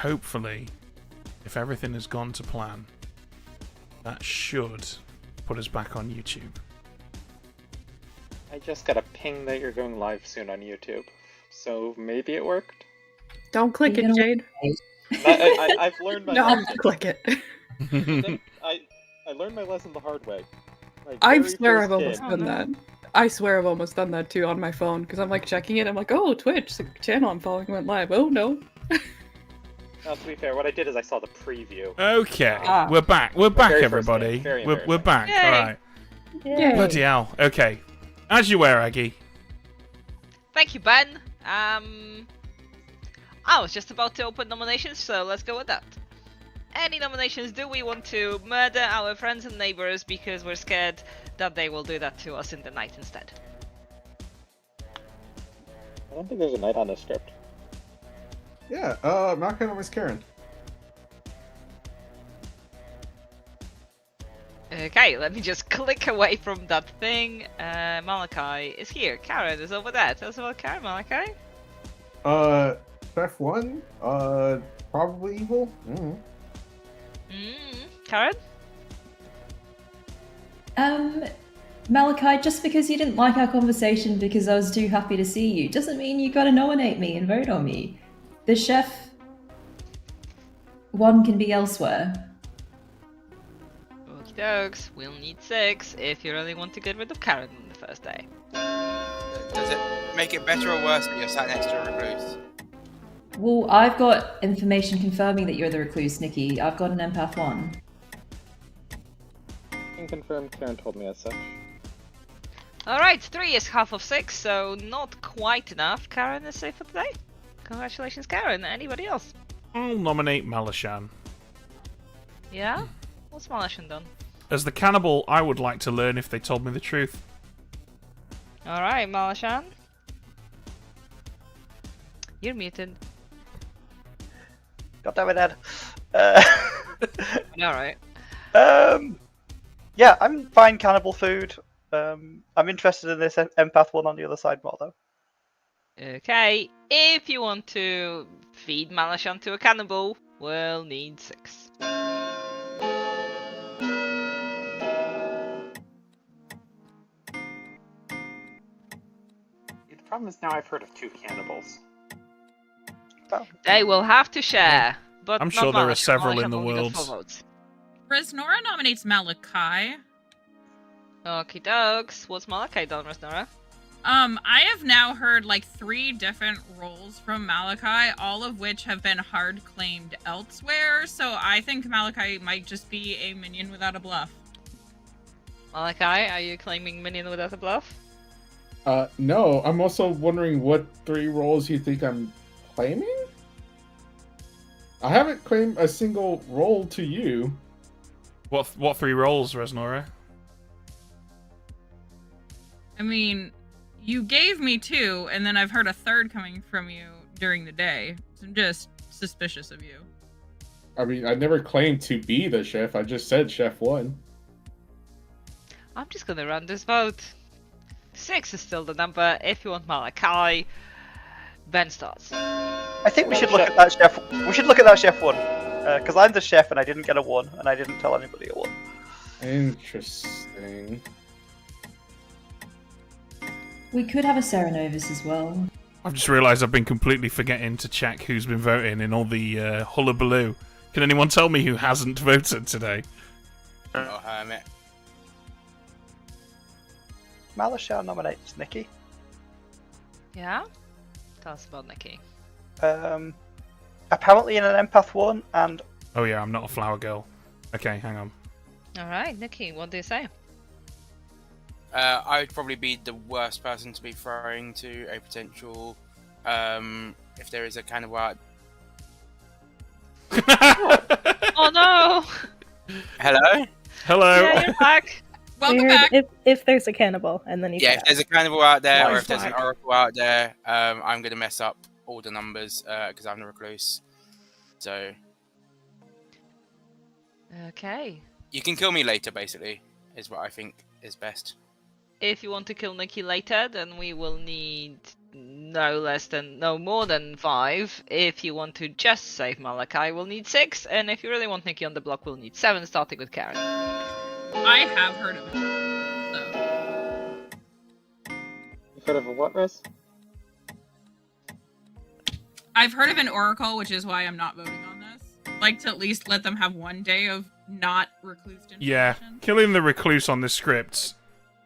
hopefully, if everything has gone to plan, that should put us back on YouTube. I just got a ping that you're going live soon on YouTube, so maybe it worked? Don't click it, Jade. I've learned my lesson. Don't click it. I learned my lesson the hard way. I swear I've almost done that. I swear I've almost done that too on my phone, because I'm like checking it, I'm like, oh, Twitch, the channel I'm following went live. Oh, no. Now, to be fair, what I did is I saw the preview. Okay, we're back. We're back, everybody. We're back. Yay. Alright. Bloody hell. Okay. As you were, Aggie. Thank you, Ben. I was just about to open nominations, so let's go with that. Any nominations? Do we want to murder our friends and neighbors because we're scared that they will do that to us in the night instead? I don't think there's a night on this script. Yeah, Malachi was Karen. Okay, let me just click away from that thing. Malachi is here. Karen is over there. Tell us about Karen, Malachi. Chef 1, probably evil. Karen? Malachi, just because you didn't like our conversation because I was too happy to see you, doesn't mean you gotta nominate me and vote on me. The chef 1 can be elsewhere. Okie dokes, we'll need 6 if you really want to get rid of Karen on the first day. Does it make it better or worse that you're sat next to a recluse? Well, I've got information confirming that you're the recluse, Nikki. I've got an empath 1. Can confirm, Karen told me as such. Alright, 3 is half of 6, so not quite enough. Karen is safe for today. Congratulations, Karen. Anybody else? I'll nominate Malashan. Yeah? What's Malashan done? As the cannibal, I would like to learn if they told me the truth. Alright, Malashan. You're muted. God damn it, Ed. Alright. Yeah, I'm fine cannibal food. I'm interested in this empath 1 on the other side more, though. Okay, if you want to feed Malashan to a cannibal, we'll need 6. The problem is now I've heard of 2 cannibals. They will have to share, but I'm not sure there are Malashan. several Malashan in the only got world. 4 votes. Resnora nominates Malachi. Okie dokes. What's Malachi done, Resnora? I have now heard like 3 different roles from Malachi, all of which have been hard claimed elsewhere, so I think Malachi might just be a minion without a bluff. Malachi, are you claiming minion without a bluff? No, I'm also wondering what 3 roles you think I'm claiming? I haven't claimed a single role to you. What 3 roles, Resnora? I mean, you gave me 2, and then I've heard a 3rd coming from you during the day. So I'm just suspicious of you. I mean, I never claimed to be the chef. I just said chef 1. I'm just gonna run this vote. 6 is still the number. If you want Malachi, Ben starts. I think we should look at that chef. We should look at that chef 1, because I'm the chef and I didn't get a 1, and I didn't tell anybody a 1. Interesting. We could have a Serenovus as well. I've just realised I've been completely forgetting to check who's been voting in all the hullabaloo. Can anyone tell me who hasn't voted today? Oh, hermit. Malashan nominates Nikki. Yeah? Tell us about Nikki. Apparently in an empath 1, and Oh yeah, I'm not a flower girl. Okay, hang on. Alright, Nikki, what do you say? I would probably be the worst person to be throwing to a potential, if there is a cannibal out. Oh no! Hello? Hello! Yeah, you're back! Welcome back! If there's a cannibal, and then you Yeah, if there's a cannibal out there, or if there's an back. oracle out there, I'm going to mess up all the numbers, because I'm the recluse. So, Okay. you can kill me later, basically, is what I think is best. If you want to kill Nikki later, then we will need no more than 5. If you want to just save Malachi, we'll need 6, and if you really want Nikki on the block, we'll need 7, starting with Karen. I have heard of it. So. You've heard of a what, Riz? I've heard of an oracle, which is why I'm not voting on this. Like to at least let them have one day of not recluse information. Yeah, killing the recluse on this script.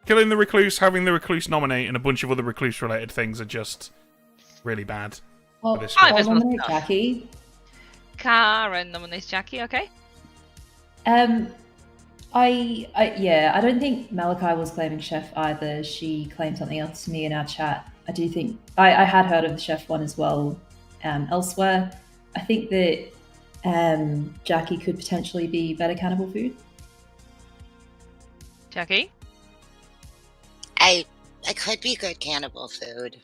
Killing the recluse, having the recluse nominate, and a bunch of other recluse-related things are just really bad. Well, for this I'll script. nominate Jackie. Karen nominates Jackie, okay? Yeah, I don't think Malachi was claiming chef either. She claimed something else to me in our chat. I do think I had heard of the chef one as well elsewhere. I think that Jackie could potentially be better cannibal food. Jackie? I could be good cannibal food.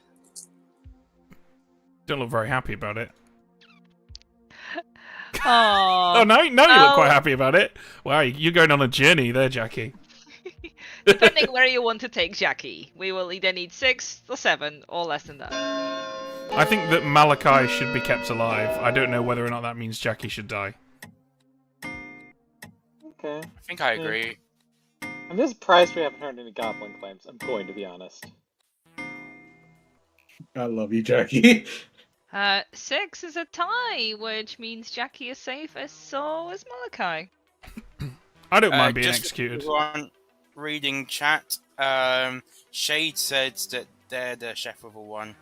Don't look very happy about it. Oh, no, you look quite happy about it. Wow, you're going on a journey there, Jackie. Depending where you want to take Jackie, we will either need 6 or 7 or less than that. I think that Malachi should be kept alive. I don't know whether or not that means Jackie should die. Okay. I think I agree. I'm just surprised we haven't heard any goblin claims, I'm going to be honest. I love you, Jackie. 6 is a tie, which means Jackie is safe, as so is Malachi. I don't mind being just executed. Reading chat, Shade said that they're the chef with a 1.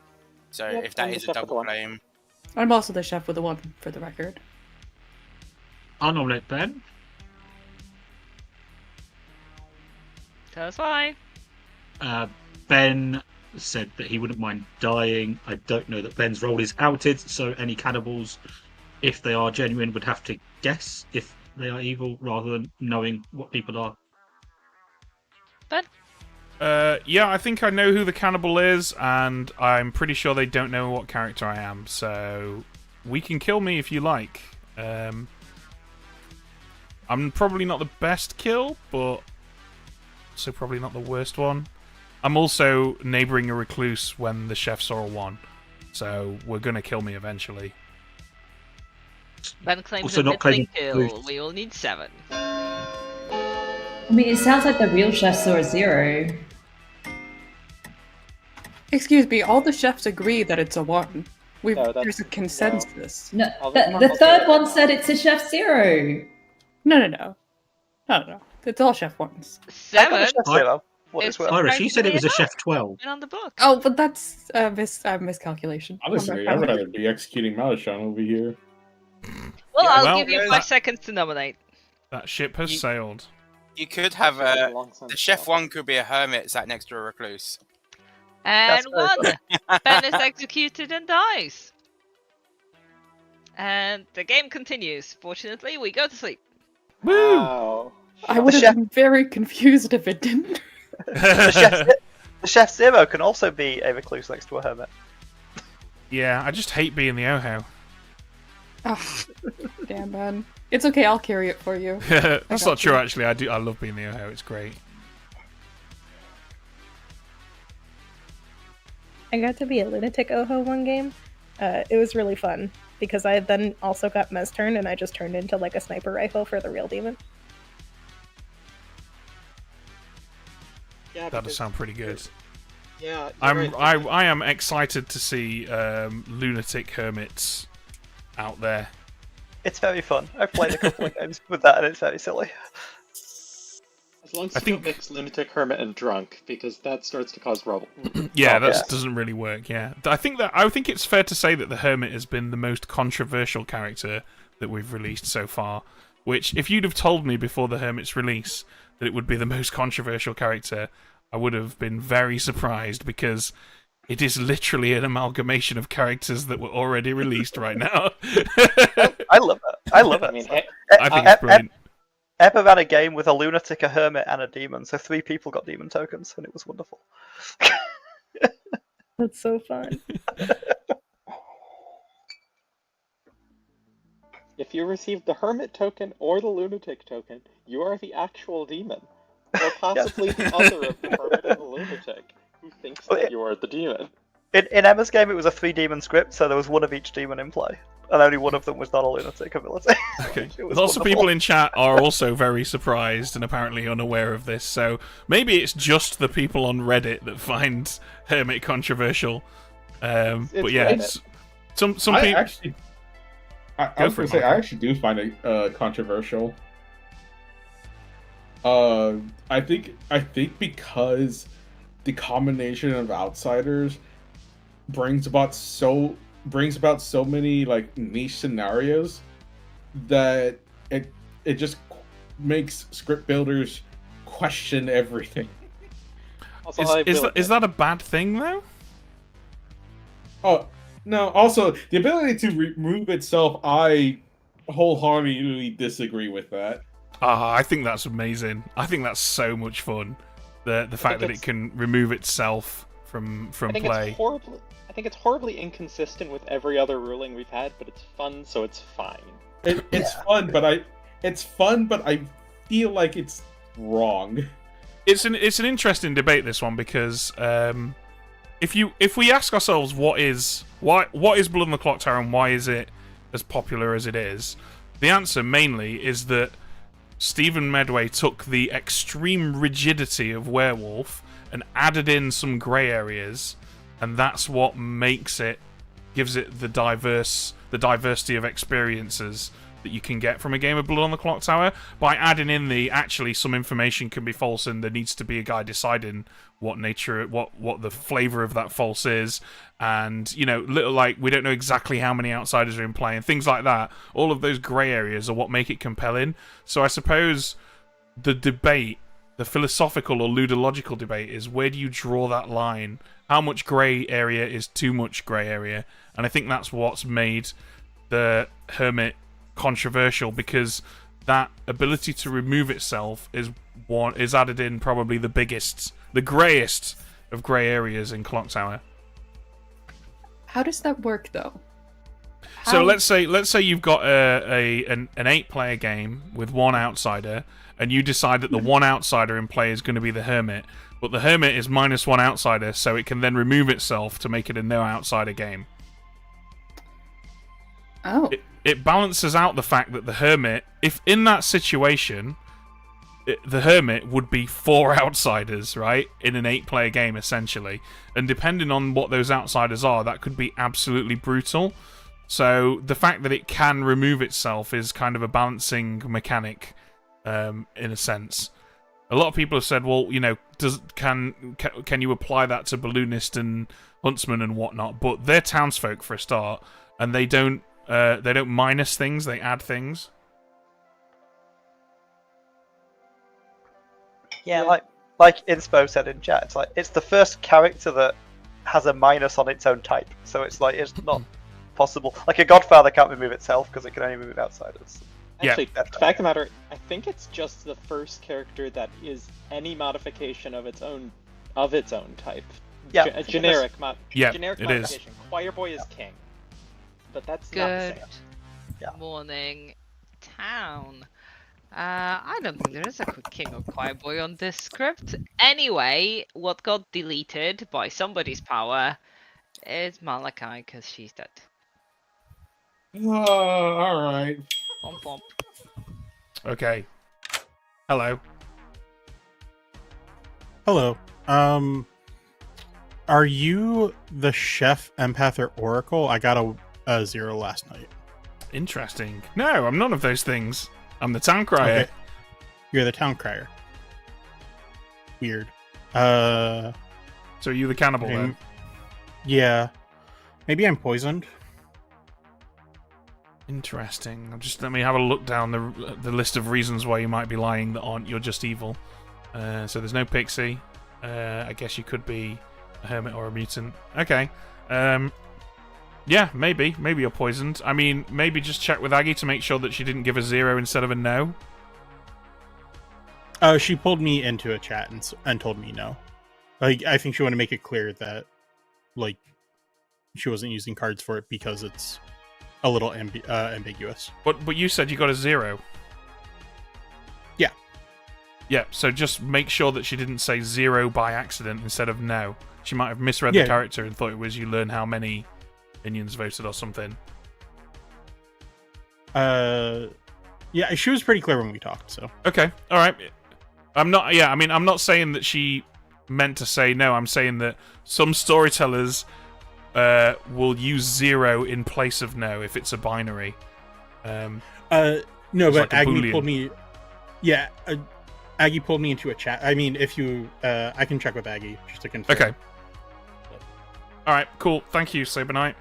So Yep, if that I'm the is a chef with double one. claim. I'm also the chef with the 1, for the record. I'll nominate Ben. Tell us why. Ben said that he wouldn't mind dying. I don't know that Ben's role is outed, so any cannibals, if they are genuine, would have to guess if they are evil rather than knowing what people are. Ben? Yeah, I think I know who the cannibal is, and I'm pretty sure they don't know what character I am, so we can kill me if you like. I'm probably not the best kill, but also probably not the worst one. I'm also neighbouring a recluse when the chef saw a 1, so we're gonna kill me eventually. Ben claims Also a not middling claiming kill. We will need 7. I mean, it sounds like the real chef saw a 0. Excuse me, all the chefs agree that it's a 1. No, There's a consensus. No, the third one said it's a chef 0. No. It's all chef 1s. 7? Irish, you said it was a chef 12. On the book. Oh, but that's a miscalculation. Honestly, I'd rather be executing Malashan over here. Well, Yeah, I'll well, give you 5 seconds to nominate. That ship has sailed. You could have the chef 1 could be a hermit sat next to a recluse. And That's 1! Ben is executed and dies. And the game continues. Fortunately, we go to sleep. Woo! Wow. I would have been very confused if it didn't. The chef 0 can also be a recluse next to a hermit. Yeah, I just hate being the Oho. Oh, damn, man. It's okay, I'll carry it for you. That's not true, actually. I love being the Oho. It's great. I got to be a lunatic Oho one game. It was really fun because I then also got Mez turned and I just turned into like a sniper rifle for the real demon. Yeah, That does sound pretty good. Yeah, I am excited to see lunatic hermits out there. It's very fun. I've played a couple of games with that and it's very silly. As long as you don't mix lunatic hermit and drunk, because that starts to cause trouble. Yeah, that doesn't really work. Yeah, I think it's fair to say that the hermit has been the most controversial character that we've released so far. Which, if you'd have told me before the hermit's release that it would be the most controversial character, I would have been very surprised because it is literally an amalgamation of characters that were already released right now. I love it. I love it. I mean, I think it's brilliant. Ever ran a game with a lunatic, a hermit, and a demon, so 3 people got demon tokens, and it was wonderful. That's so fun. If you receive the hermit token or the lunatic token, you are the actual demon. Or possibly the other of the hermit and the lunatic, who thinks that you are the demon. In Emma's game, it was a 3-demon script, so there was one of each demon in play, and only one of them was not a lunatic ability. Okay. It was Lots of wonderful. people in chat are also very surprised and apparently unaware of this, so maybe it's just the people on Reddit that find Hermit controversial. But yeah, Reddit. some I people. actually, I was for gonna it, say, I Michael. actually do find it controversial. I think because the combination of outsiders brings about so many like niche scenarios that it just makes script builders question everything. Also, I will Is that a bad thing though? Oh no! Also, the ability to remove itself, I wholeheartedly disagree with that. I think that's amazing. I think that's so much fun. The fact that it can remove itself from play. I think it's horribly inconsistent with every other ruling we've had, but it's fun, so it's fine. It's fun, but I feel like it's wrong. It's an interesting debate, this one, because if we ask ourselves what is Blood on the Clocktower and why is it as popular as it is, the answer mainly is that Stephen Medway took the extreme rigidity of Werewolf and added in some grey areas, and that's what gives it the diversity of experiences that you can get from a game of Blood on the Clocktower. By adding in actually some information can be false, and there needs to be a guy deciding what the flavour of that false is, and little like we don't know exactly how many outsiders are in play and things like that. All of those grey areas are what make it compelling. So I suppose the debate, the philosophical or ludological debate, is where do you draw that line? How much grey area is too much grey area? And I think that's what's made the Hermit controversial, because that ability to remove itself is added in probably the greyest of grey areas in Clocktower. How does that work though? So let's say you've got an 8-player game with one outsider, and you decide that the one outsider in play is going to be the Hermit, but the Hermit is -1 outsider, so it can then remove itself to make it a no outsider game. Oh. It balances out the fact that the Hermit, if in that situation, the Hermit would be 4 outsiders, right? In an 8-player game, essentially. And depending on what those outsiders are, that could be absolutely brutal. So the fact that it can remove itself is kind of a balancing mechanic, in a sense. A lot of people have said, well, can you apply that to Balloonist and Huntsman and whatnot? But they're townsfolk for a start, and they don't minus things, they add things. Yeah, like Inspo said in chat, it's the first character that has a minus on its own type, so it's not possible. Like a Godfather can't remove itself because it can only remove outsiders. Actually, the fact of the matter, I think it's just the first character that is any modification of its own type. Yeah, a generic it modification. Choir Boy is king, but that's not the Good same. morning, town. I don't think there is a king or choir boy on this script. Anyway, what got deleted by somebody's power is Malachi, because she's dead. Alright. Pomp pomp. Okay. Hello. Hello. Are you the chef, empath, or oracle? I got a 0 last night. Interesting. No, I'm none of those things. I'm the town crier. Okay. You're the town crier. Weird. So are you the cannibal then? Yeah. Maybe I'm poisoned. Interesting. Let me have a look down the list of reasons why you might be lying that aren't you're just evil. So there's no pixie. I guess you could be a hermit or a mutant. Okay. Yeah, maybe you're poisoned. I mean, maybe just check with Aggie to make sure that she didn't give a 0 instead of a no. She pulled me into a chat and told me no. Like, I think she wanted to make it clear that, like, she wasn't using cards for it because it's a little ambiguous. But you said you got a 0. Yeah. Yeah, so just make sure that she didn't say 0 by accident instead of no. She might have misread the character and thought it was you learn how many minions voted or something. Yeah, she was pretty clear when we talked. So okay, all right. I'm not. Yeah, I mean, I'm not saying that she meant to say no. I'm saying that some storytellers will use 0 in place of no if it's a binary. No, but like Aggie pulled me. Yeah, Aggie pulled me into a chat. I mean, if you, I can check with Aggie just to confirm. Okay. All right, cool. Thank you, Saber Knight.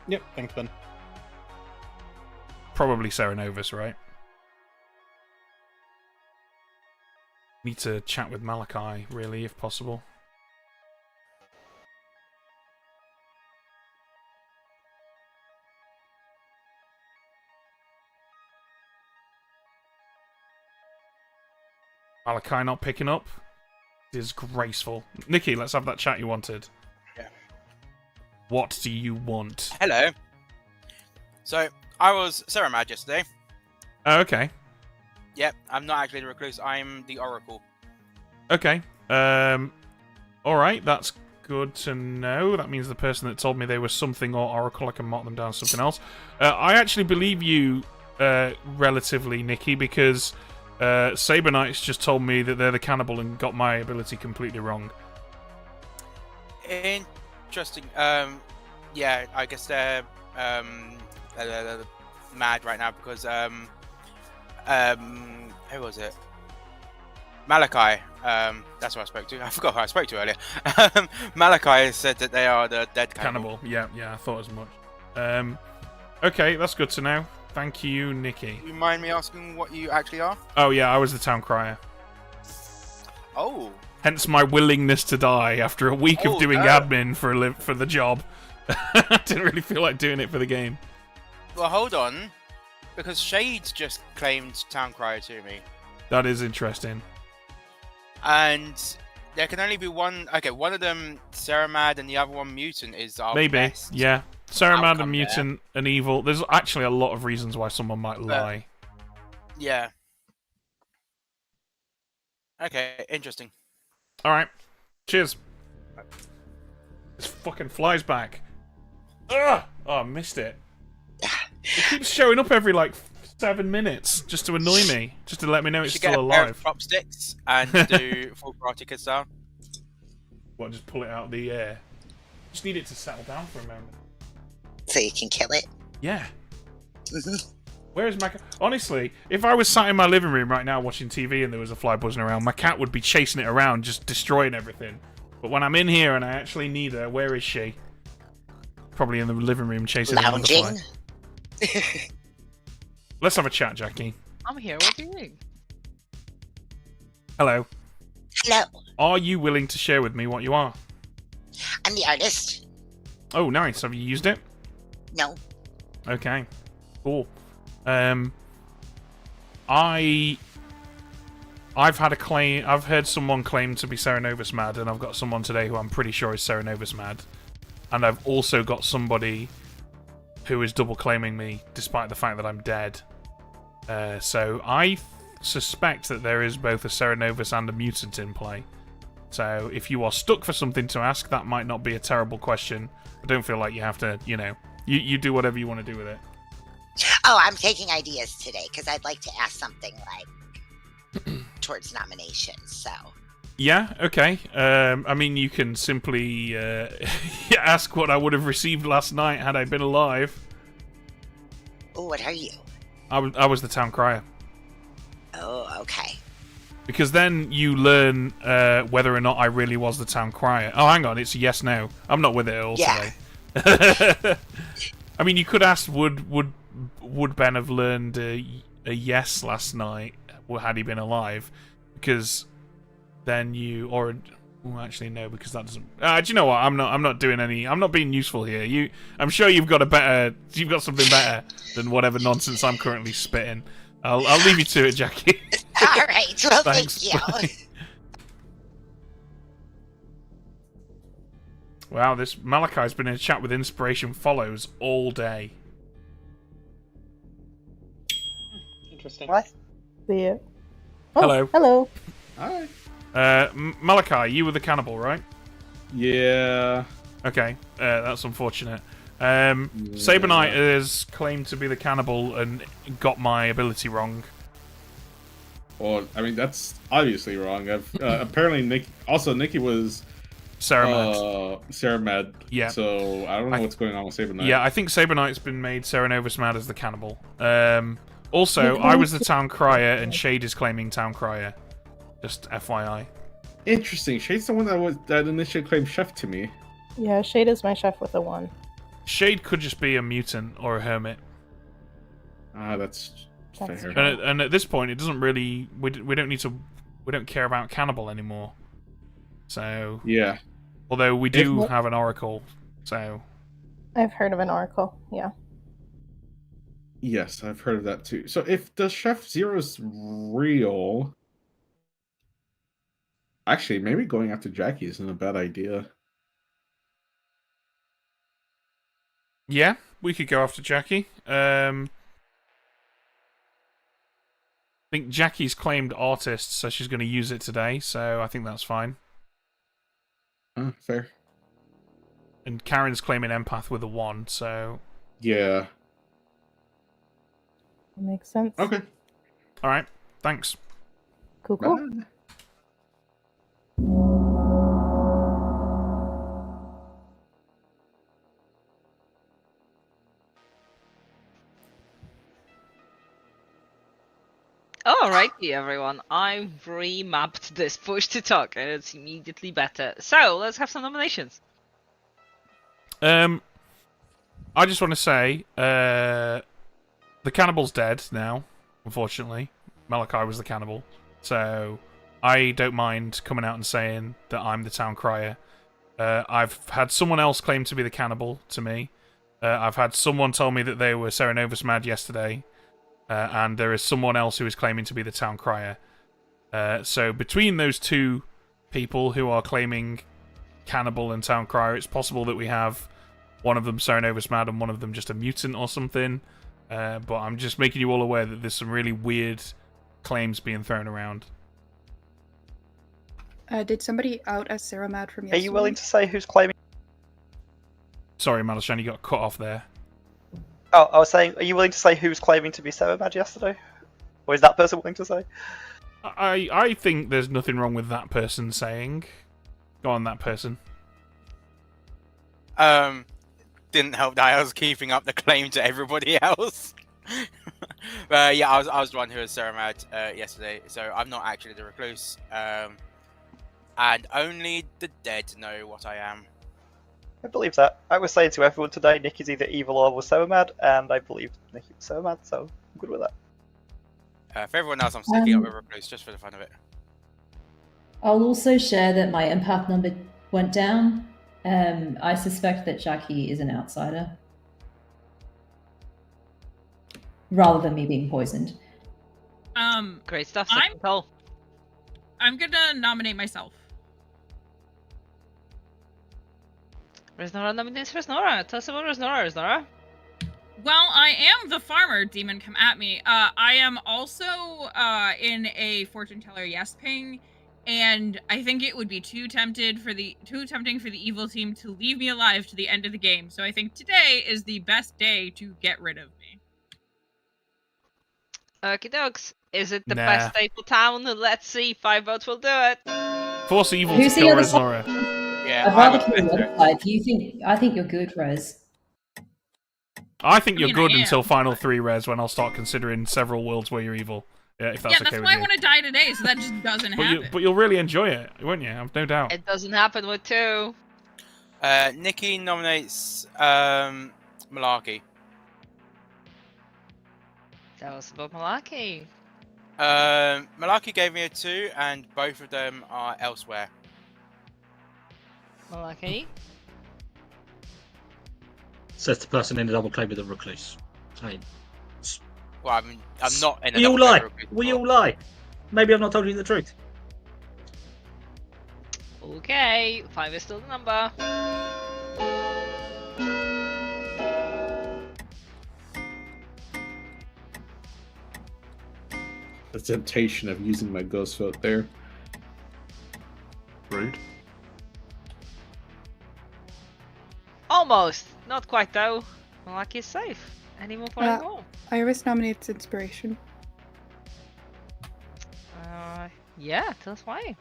Yep, thanks, Ben. Probably Sarah Novus, right? Need to chat with Malachi, really, if possible. Malachi not picking up. Disgraceful. Nikki, let's have that chat you wanted. Yeah. What do you want? Hello. So, I was Sarah Mad yesterday. Oh, okay. Yep, I'm not actually the recluse, I'm the Oracle. Okay. Alright, that's good to know. That means the person that told me they were something or Oracle, I can mark them down as something else. I actually believe you relatively, Nikki, because Saber Knights just told me that they're the cannibal and got my ability completely wrong. Interesting. Yeah, I guess they're mad right now because who was it? Malachi. That's what I spoke to. I forgot who I spoke to earlier. Malachi said that they are the dead cannibal. Yeah, I thought as much. Okay, that's good to know. Thank you, Nikki. Do you mind me asking what you actually are? Oh yeah, I was the town crier. Oh. Hence my willingness to die after a week of doing admin for the job. I didn't really feel like doing it for the game. Well, hold on, because Shades just claimed town crier to me. That is interesting. And there can only be one. Okay, one of them Ceramad and the other one Mutant is our Maybe, best. yeah. Ceramad and Mutant and Evil. There's actually a lot of reasons why someone might lie. Yeah. Okay, interesting. Alright. Cheers. This fucking flies back. Ugh! Oh, I missed it. It keeps showing up every, 7 minutes just to annoy me. Just to let me know it's still alive. Get a pair of chopsticks and do full karate kid style. What, just pull it out of the air? Just need it to settle down for a moment. So you can kill it? Yeah. Where is my cat? Honestly, if I was sat in my living room right now watching TV and there was a fly buzzing around, my cat would be chasing it around, just destroying everything. But when I'm in here and I actually need her, where is she? Probably in the living room chasing another fly. Let's have a chat, Jackie. I'm here. What are you doing? Hello. Hello. Are you willing to share with me what you are? I'm the artist. Oh, nice. Have you used it? No. Okay. Cool. I've had a claim. I've heard someone claim to be Serenovus mad, and I've got someone today who I'm pretty sure is Serenovus mad, and I've also got somebody who is double claiming me, despite the fact that I'm dead. So I suspect that there is both a Serenovus and a mutant in play. So if you are stuck for something to ask, that might not be a terrible question. I don't feel like you have to, you do whatever you want to do with it. Oh, I'm taking ideas today because I'd like to ask something towards nominations. So. Yeah. Okay. I mean, you can simply ask what I would have received last night had I been alive. Oh, what are you? I was the town crier. Oh, okay. Because then you learn whether or not I really was the town crier. Oh, hang on, it's a yes, no. I'm not with it at all today. I mean, you could ask, would Ben have learned a yes last night had he been alive? Because then you, or actually no, because that doesn't. Do you know what? I'm not doing any. I'm not being useful here. I'm sure you've got something better than whatever nonsense I'm currently spitting. I'll leave you to it, Jackie. All right. Well, Thanks, thank you. bye. Wow, this Malachi's been in a chat with Inspiration Follows all day. Interesting. What? See it. Oh, Hello. Hello. Hi. Malachi, you were the cannibal, right? Yeah. Okay, that's unfortunate. Saber Knight is claimed to be the cannibal and got my ability wrong. Well, I mean, that's obviously wrong. Apparently, Nikki was Sarah Mad. Yeah. So I don't know what's going on with Saber Knight. Yeah, I think Saber Knight's been made Serenovus mad as the cannibal. Also, I was the town crier, and Shade is claiming town crier. Just FYI. Interesting. Shade's the one that initially claimed chef to me. Yeah, Shade is my chef with a 1. Shade could just be a mutant or a hermit. That's fair. And at this point, it doesn't really. We don't need to. We don't care about cannibal anymore. So yeah. Although we do have an oracle, so I've heard of an oracle. Yeah. Yes, I've heard of that too. So if the Chef Zero's real, actually, maybe going after Jackie isn't a bad idea. Yeah, we could go after Jackie. I think Jackie's claimed artist, so she's going to use it today, so I think that's fine. Fair. And Karen's claiming empath with a 1, so... Yeah. Makes sense. Okay. Alright, thanks. Cool, cool. Alrighty, everyone. I've remapped this push to talk, and it's immediately better. So let's have some nominations. I just want to say, the cannibal's dead now. Unfortunately, Malachi was the cannibal, so I don't mind coming out and saying that I'm the town crier. I've had someone else claim to be the cannibal to me. I've had someone tell me that they were Serenovus mad yesterday. And there is someone else who is claiming to be the town crier. So between those two people who are claiming cannibal and town crier, it's possible that we have one of them Serenovus mad and one of them just a mutant or something. But I'm just making you all aware that there's some really weird claims being thrown around. Did somebody out as Sarah mad from yesterday? Are you willing to say who's claiming? Sorry, Malashan, you got cut off there. Oh, I was saying, are you willing to say who's claiming to be Sarah Mad yesterday? Or is that person willing to say? I think there's nothing wrong with that person saying. Go on, that person. Didn't help that I was keeping up the claim to everybody else. Yeah, I was the one who was Sarah Mad yesterday, so I'm not actually the recluse. And only the dead know what I am. I believe that. I was saying to everyone today, Nick is either evil or was Sarah Mad, and I believe Nick was Sarah Mad, so I'm good with that. For everyone else, I'm sticking up with recluse just for the fun of it. I'll also share that my empath number went down. I suspect that Jackie is an outsider. Rather than me being poisoned. Great stuff. I'm gonna nominate myself. Resnora nominates Resnora. Tell us about Resnora, Resnora. Well, I am the farmer, demon come at me. I am also in a fortune teller yes ping, and I think it would be too tempting for the evil team to leave me alive to the end of the game. So I think today is the best day to get rid of me. Okie dokes. Is it the best day for town? Let's see. 5 votes will do it. Force evil to kill Resnora. Yeah, I'd rather kill the other side. I think you're good, Rez. I think you're good until final 3 res, when I'll start considering several worlds where you're evil. Yeah, if that's okay with you. Yeah, that's why I want to die today, so that just doesn't happen. But you'll really enjoy it, won't you? I've no doubt. It doesn't happen with 2. Nikki nominates Malarkey. Tell us about Malarkey. Malarkey gave me a 2, and both of them are elsewhere. Malarkey? Says the person in the double claim with the recluse. Well, I'm not in a We all lie. We all lie. Maybe I've not told you the truth. Okay, 5 is still the number. The temptation of using my ghost vote there. Rude. Almost. Not quite though. Malaki is safe. Any more for a goal? Iris nominates Inspiration. Yeah, tell us why.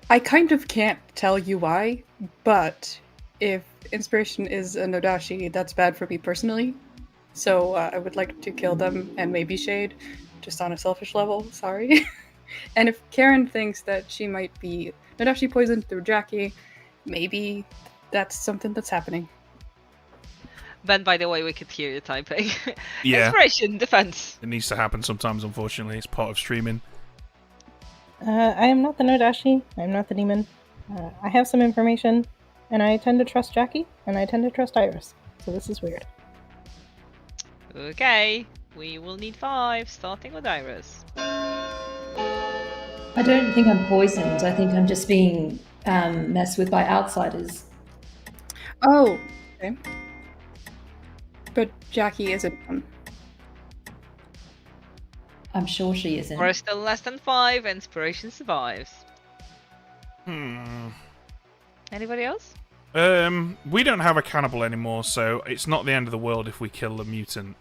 I kind of can't tell you why, but if Inspiration is a Nodashi, that's bad for me personally. So I would like to kill them and maybe Shade, just on a selfish level, sorry. And if Karen thinks that she might be Nodashi poisoned through Jackie, maybe that's something that's happening. Ben, by the way, we could hear you typing. Yeah. Inspiration, defense. It needs to happen sometimes, unfortunately. It's part of streaming. I am not the Nodashi. I'm not the demon. I have some information, and I tend to trust Jackie, and I tend to trust Iris. So this is weird. Okay, we will need 5, starting with Iris. I don't think I'm poisoned. I think I'm just being messed with by outsiders. Oh, okay. But Jackie isn't one. I'm sure she isn't. We're still less than 5, Inspiration survives. Anybody else? We don't have a cannibal anymore, so it's not the end of the world if we kill the mutant.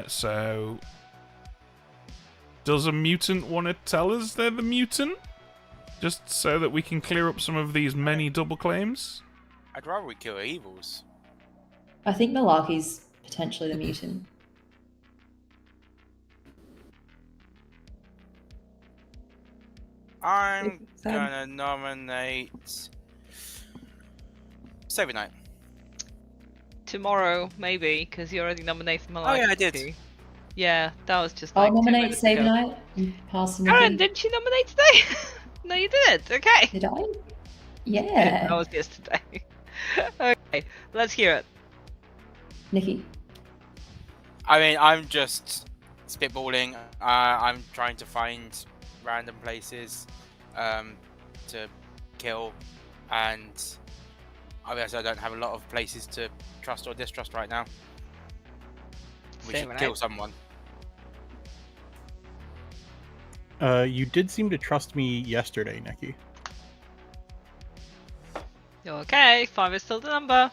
So... Does a mutant want to tell us they're the mutant? Just so that we can clear up some of these many double claims? I'd rather we kill evils. I think Malaki's potentially the mutant. I'm gonna nominate Saber Knight. Tomorrow, maybe, because you already nominated Malaki. Oh yeah, I did. Yeah, that was just I'll like 2 nominate minutes Saber ago. Knight and pass him. Karen, didn't she nominate today? No, you didn't. Okay. Did I? Yeah. That was yesterday. Okay, let's hear it. Nikki. I mean, I'm just spitballing. I'm trying to find random places to kill, and obviously I don't have a lot of places to trust or distrust right now. We should kill someone. You did seem to trust me yesterday, Nikki. Okay, 5 is still the number.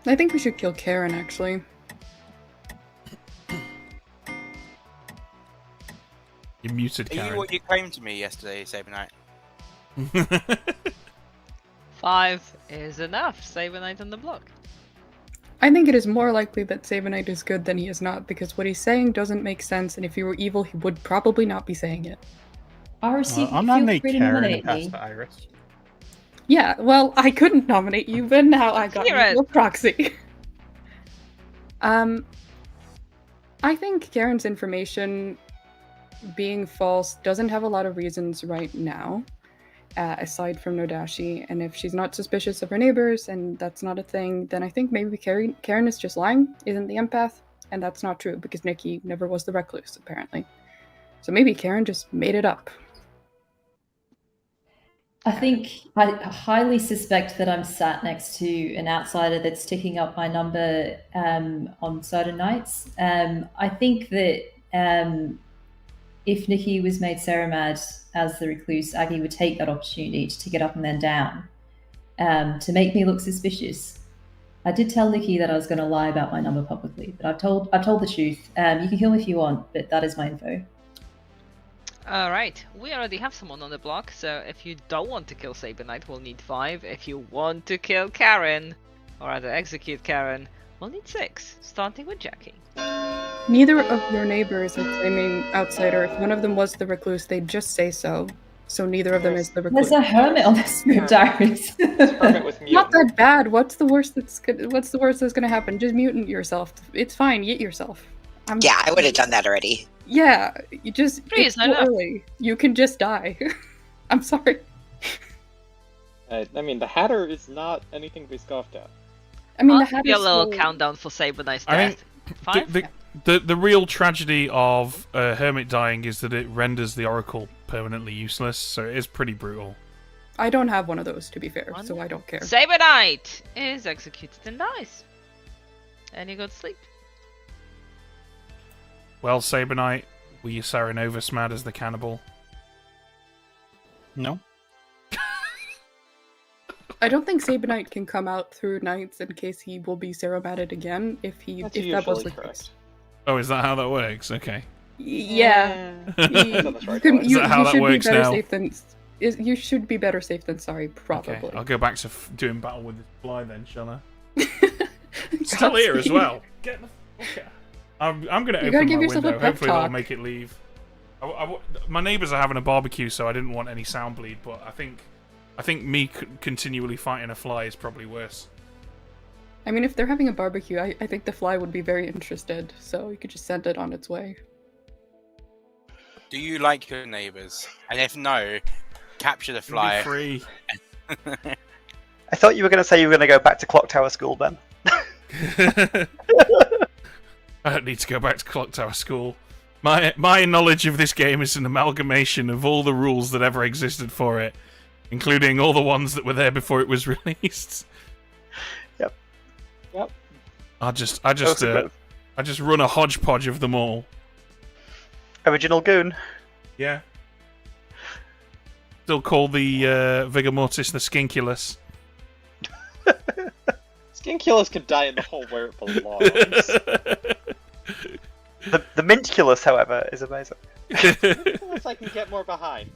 I think we should kill Karen, actually. You muted Are Karen. you what you claimed to me yesterday, Saber Knight? 5 is enough. Saber Knight on the block. I think it is more likely that Sabanite is good than he is not, because what he's saying doesn't make sense, and if he were evil, he would probably not be saying it. Iris, I'll nominate Karen and pass to Iris. Yeah, well, I couldn't nominate you, but now I got Hear you it. a proxy. I think Karen's information being false doesn't have a lot of reasons right now, aside from Nodashi, and if she's not suspicious of her neighbors and that's not a thing, then I think maybe Karen is just lying, isn't the empath, and that's not true because Nikki never was the recluse, apparently. So maybe Karen just made it up. I think I highly suspect that I'm sat next to an outsider that's ticking up my number on certain nights. I think that if Nikki was made Ceramad as the recluse, Aggie would take that opportunity to tick it up and then down to make me look suspicious. I did tell Nikki that I was going to lie about my number publicly, but I've told the truth. You can kill me if you want, but that is my info. Alright, we already have someone on the block, so if you don't want to kill Saber Knight, we'll need 5. If you want to kill Karen, or rather execute Karen, we'll need 6, starting with Jackie. Neither of your neighbors are claiming outsider. If one of them was the recluse, they'd just say so. So neither of them is the recluse. There's a hermit on the Spirit Diaries. Hermit with mutant. Not that bad. What's the worst that's gonna happen? Just mutant yourself. It's fine. Yeet yourself. Yeah, I would have done that already. Yeah, you just Please, it's too early. You can just die. I'm sorry. I mean, the Hatter is not anything to be scoffed at. I mean, I'll the give Hatter you a little still... countdown for Saber Knight's I death. think 5? the real tragedy of Hermit dying is that it renders the Oracle permanently useless, so it is pretty brutal. I don't have one of those, to be fair, so I don't care. Saber Knight is executed and dies. And you go to sleep. Well, Saber Knight, were you Saranova Smad as the cannibal? No. I don't think Sabanite can come out through nights in case he will be ceromatted again if that was the case. Oh, is that how that works? Okay. Yeah. Is that how that works now? You should be better safe than sorry, probably. Okay, I'll go back to doing battle with the fly then, shall I? Still here as well. Get the fuck out. I'm going to open my window. Hopefully that'll make it leave. My neighbours are having a barbecue, so I didn't want any sound bleed, but I think me continually fighting a fly is probably worse. I mean, if they're having a barbecue, I think the fly would be very interested, so you could just send it on its way. Do you like your neighbours? And if no, capture the fly. Be free. I thought you were going to say you were going to go back to Clocktower School, Ben. I don't need to go back to Clocktower School. My knowledge of this game is an amalgamation of all the rules that ever existed for it, including all the ones that were there before it was released. Yep. I just run a hodgepodge of them all. Original goon. Yeah. Still call the Vigor Mortis the Skinkulus. Skinkulus could die in the hole where it belongs. The Mintculus, however, is amazing. Skinkulus I can get more behind.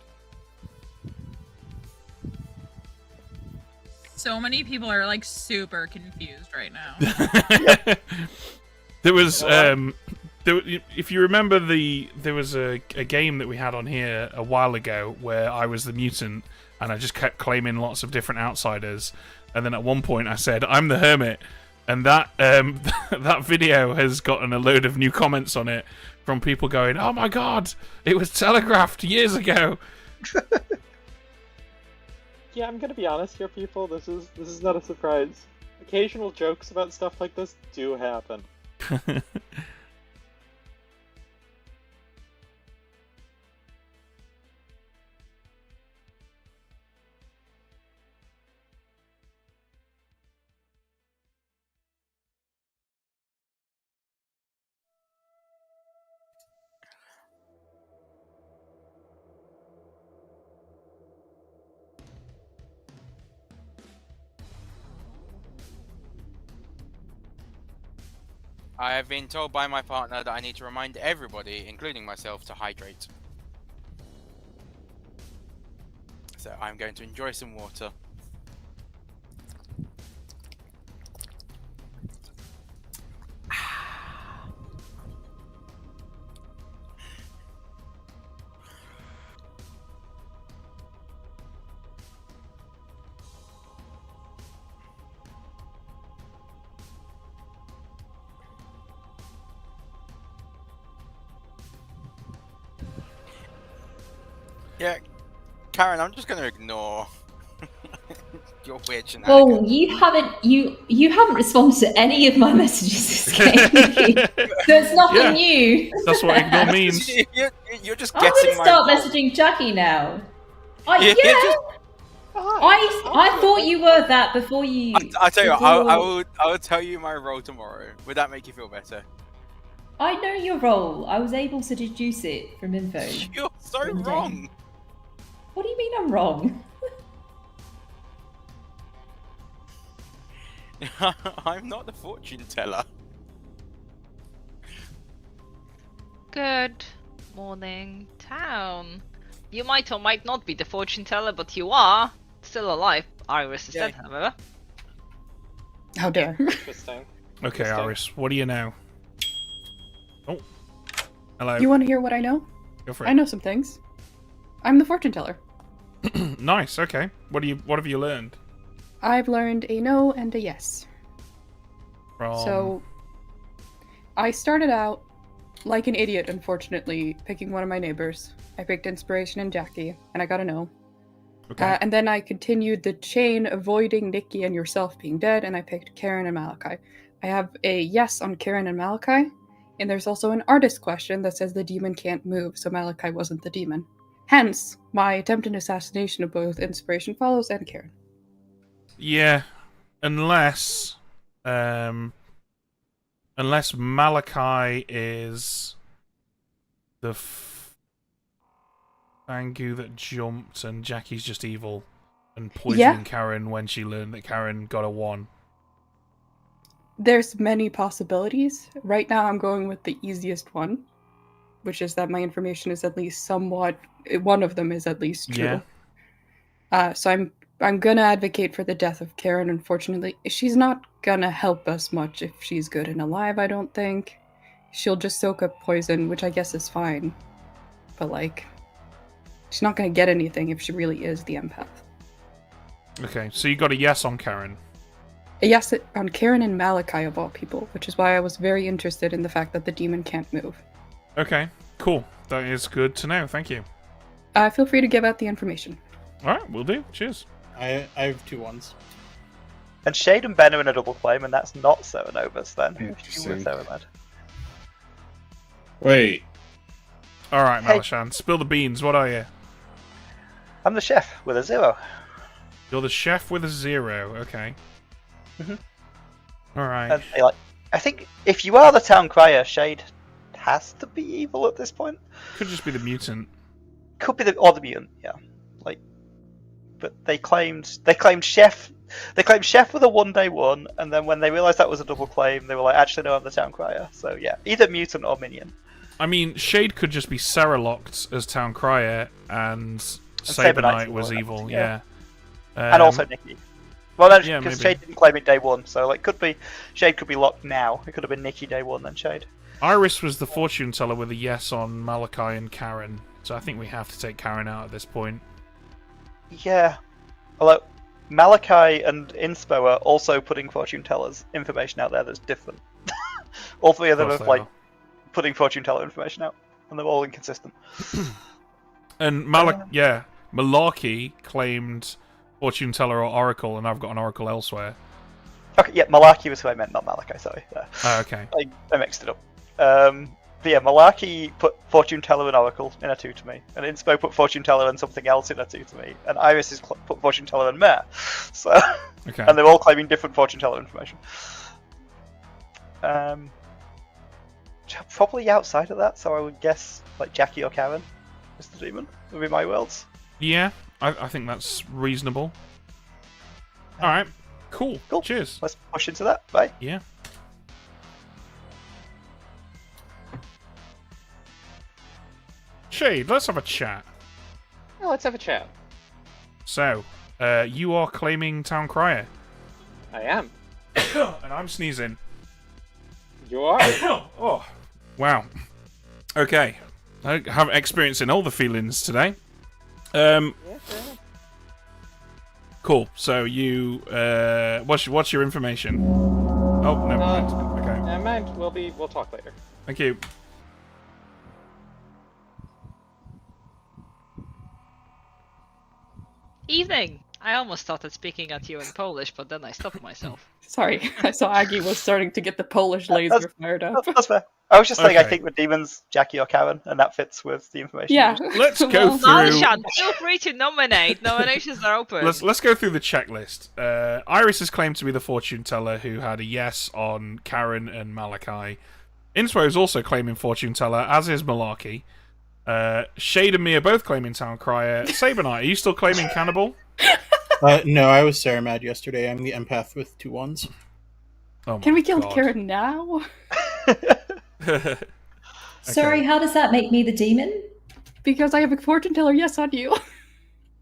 So many people are like super confused right now. There was if you remember there was a game that we had on here a while ago where I was the mutant and I just kept claiming lots of different outsiders, and then at one point I said I'm the hermit, and that that video has gotten a load of new comments on it from people going, "Oh my god, it was telegraphed years ago." Yeah, I'm gonna be honest here, people. This is not a surprise. Occasional jokes about stuff like this do happen. I have been told by my partner that I need to remind everybody, including myself, to hydrate. So I'm going to enjoy some water. Yeah, Karen, I'm just going to ignore your weird shenanigans. Oh, you haven't responded to any of my messages this game. So it's nothing new. That's what ignore means. You're just I'm guessing going to start messaging Jackie now. I thought you were that before you. I'll tell you what, I will tell you my role tomorrow. Would that make you feel better? I know your role. I was able to deduce it from info. You're so wrong. What do you mean I'm wrong? I'm not the fortune teller. Good morning, town. You might or might not be the fortune teller, but you are still alive. Iris is dead, however. How dare. Interesting. Okay, Iris, what do you know? Oh, hello. You want to hear what I know? Go for it. I know some things. I'm the fortune teller. Nice. Okay. What have you learned? I've learned a no and a yes. So, I started out like an idiot, unfortunately, picking one of my neighbors. I picked Inspiration and Jackie, and I got a no. Okay. And then I continued the chain, avoiding Nikki and yourself being dead, and I picked Karen and Malachi. I have a yes on Karen and Malachi, and there's also an artist question that says the demon can't move, so Malachi wasn't the demon. Hence, my attempted assassination of both Inspiration follows and Karen. Yeah, unless Malachi is the Bangu that jumped and Jackie's just evil and poisoning Karen when she learned that Karen got a 1. There's many possibilities. Right now I'm going with the easiest one, which is that my information is at least somewhat, one of them is at least true. Yeah. So I'm gonna advocate for the death of Karen. Unfortunately, she's not gonna help us much if she's good and alive, I don't think. She'll just soak up poison, which I guess is fine. But like, she's not gonna get anything if she really is the empath. Okay, so you got a yes on Karen. A yes on Karen and Malachi of all people, which is why I was very interested in the fact that the demon can't move. Okay, cool. That is good to know. Thank you. Feel free to give out the information. All right, we'll do. Cheers. I have 2 1s. And Shade and Ben are in a double claim, and that's not Serenovus then. Interesting. Serenad. Wait. All right, Hey. Malashan, spill the beans. What are you? I'm the chef with a 0. You're the chef with a 0. Okay. Mhm. All right. And I think if you are the town crier, Shade has to be evil at this point. Could just be the mutant. Could be the mutant, yeah. But they claimed chef. They claimed chef with a 1-day 1, and then when they realised that was a double claim, they were like, actually no, I'm the town crier. So yeah, either mutant or minion. I mean, Shade could just be Sarah locked as town crier, and Saber Saber Knight's Knight was evil, evil. yeah. Yeah. And also Nikki. Well, no, yeah, because maybe. Shade didn't claim it day 1, so like Shade could be locked now. It could have been Nikki day 1 then Shade. Iris was the fortune teller with a yes on Malachi and Karen, so I think we have to take Karen out at this point. Yeah. Although Malachi and Inspo are also putting fortune tellers information out there that's different. All 3 of them course are they like are. putting fortune teller information out, and they're all inconsistent. And Malarkey claimed fortune teller or oracle, and I've got an oracle elsewhere. Okay, yeah, Malarkey was who I meant, not Malachi, sorry. Oh, okay. I mixed it up. But yeah, Malarkey put Fortune Teller and Oracle in a 2 to me, and Inspo put Fortune Teller and something else in a 2 to me, and Iris has put Fortune Teller and Mare. So, Okay. and they're all claiming different Fortune Teller information. Probably outside of that, so I would guess like Jackie or Karen is the demon. Would be my worlds. Yeah, I think that's reasonable. All right, cool. Cheers. Let's push into that. Bye. Yeah. Shade, let's have a chat. Yeah, let's have a chat. So, you are claiming Town Crier. I am. And I'm sneezing. You are. Oh, wow. Okay. I have experience in all the feelings today. Cool. So you, what's your information? Oh, never mind. Okay. Never mind. We'll talk later. Thank you. Evening! I almost started speaking at you in Polish, but then I stopped myself. Sorry, I saw Aggie was starting to get the Polish laser fired up. That's fair. I was just saying, I Okay. think the demon's Jackie or Karen, and that fits with the information. Yeah. Let's go through. Marshan, feel free to nominate. Nominations are open. Let's go through the checklist. Iris is claimed to be the fortune teller who had a yes on Karen and Malachi. Inspo is also claiming fortune teller, as is Malarkey. Shade and me are both claiming Town Crier. Saber Knight, are you still claiming Cannibal? No, I was Sarah Mad yesterday. I'm the empath with 2 1s. Oh Can we kill God. Karen now? Sorry, how does that make me the demon? Because I have a fortune teller yes on you.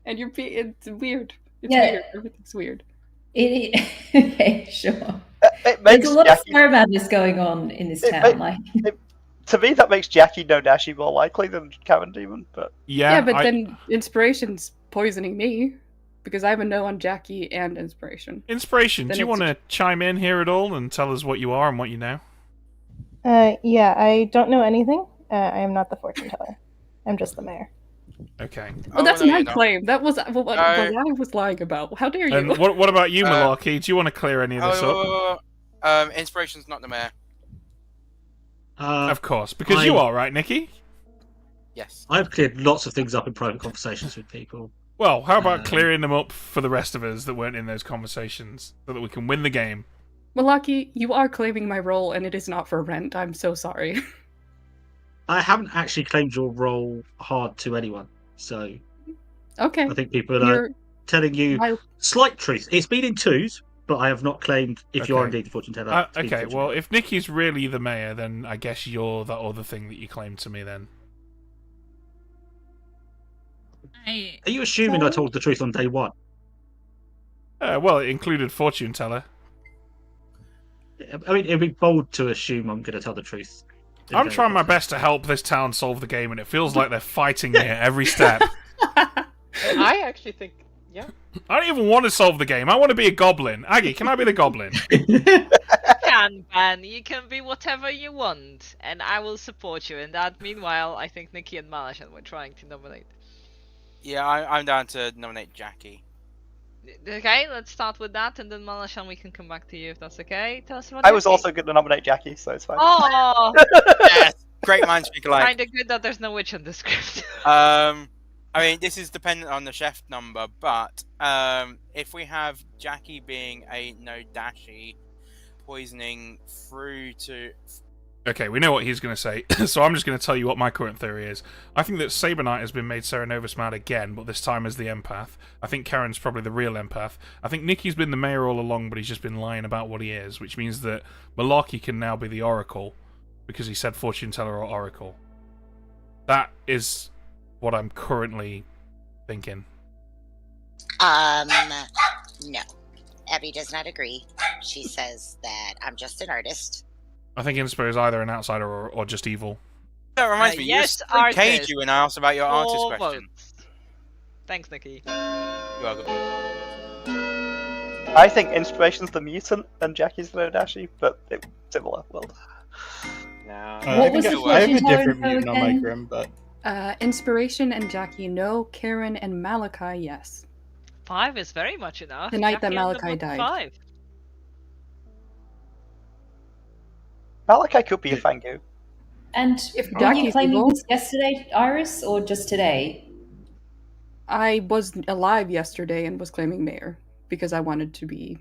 And it's weird. It's Yeah. weird. Everything's weird. Okay, sure. It makes There's a lot Jackie. of Sarah madness going on in this It town. ma- To me, that makes Jackie no Dashi more likely than Karen Demon. But Yeah, but then Inspiration's poisoning me. Because I have a no on Jackie and Inspiration. Inspiration, Then do you it's- want to chime in here at all and tell us what you are and what you know? Yeah, I don't know anything. I am not the fortune teller. I'm just the mayor. Okay. Well, that's no, my you're not. claim. That was what I was lying about. How dare you? And what about you, Malarkey? Do you want to clear any of this up? Inspiration's not the mayor. Of course, because you are, right, Nikki? Yes. I've cleared lots of things up in private conversations with people. Well, how about clearing them up for the rest of us that weren't in those conversations so that we can win the game? Malaki, you are claiming my role, and it is not for rent. I'm so sorry. I haven't actually claimed your role hard to anyone. So Okay. I think people are You're- telling you I- slight truth. It's been in twos, but I have not claimed if you are Okay. indeed the fortune teller. to be the Okay, fortune well, teller. if Nikki's really the mayor, then I guess you're that other thing that you claimed to me then. Are you assuming I told the truth on day one? Well, it included fortune teller. I mean, it'd be bold to assume I'm going to tell the truth. I'm trying my best to help this town solve the game, and it feels like they're fighting me at every step. I actually think, yeah. I don't even want to solve the game. I want to be a goblin. Aggie, can I be the goblin? You can, Ben. You can be whatever you want, and I will support you in that. Meanwhile, I think Nikki and Malashan were trying to nominate. Yeah, I'm down to nominate Jackie. Okay, let's start with that, and then Malashan, we can come back to you if that's okay. Tell us about I was Jackie. also going to nominate Jackie, so it's fine. Oh! Yes, great minds think alike. Kinda good that there's no witch on the script. I mean, this is dependent on the chef number, but if we have Jackie being a no dashi, poisoning through to. Okay, we know what he's going to say, so I'm just going to tell you what my current theory is. I think that Saber Knight has been made Serenovus mad again, but this time as the empath. I think Karen's probably the real empath. I think Nikki's been the mayor all along, but he's just been lying about what he is, which means that Malarkey can now be the Oracle, because he said fortune teller or Oracle. That is what I'm currently thinking. No. Abby does not agree. She says that I'm just an artist. I think Inspo is either an outsider or just evil. That reminds me, yes, you artist. cagey when I asked about your artist Four question. votes. Thanks, Nikki. You're welcome. I think Inspiration's the mutant and Jackie's the Nodashi, but it's similar. Well, No. What was the I have a fortune teller different info mutant on my again? grim, but Inspiration and Jackie, no. Karen and Malachi, yes. 5 is very much enough. The night that Jackie on the Malachi vote died. 5. Malachi could be a Fangu. And If were Jackie's you claiming evil- this yesterday, Iris, or just today? I was alive yesterday and was claiming mayor because I wanted to be,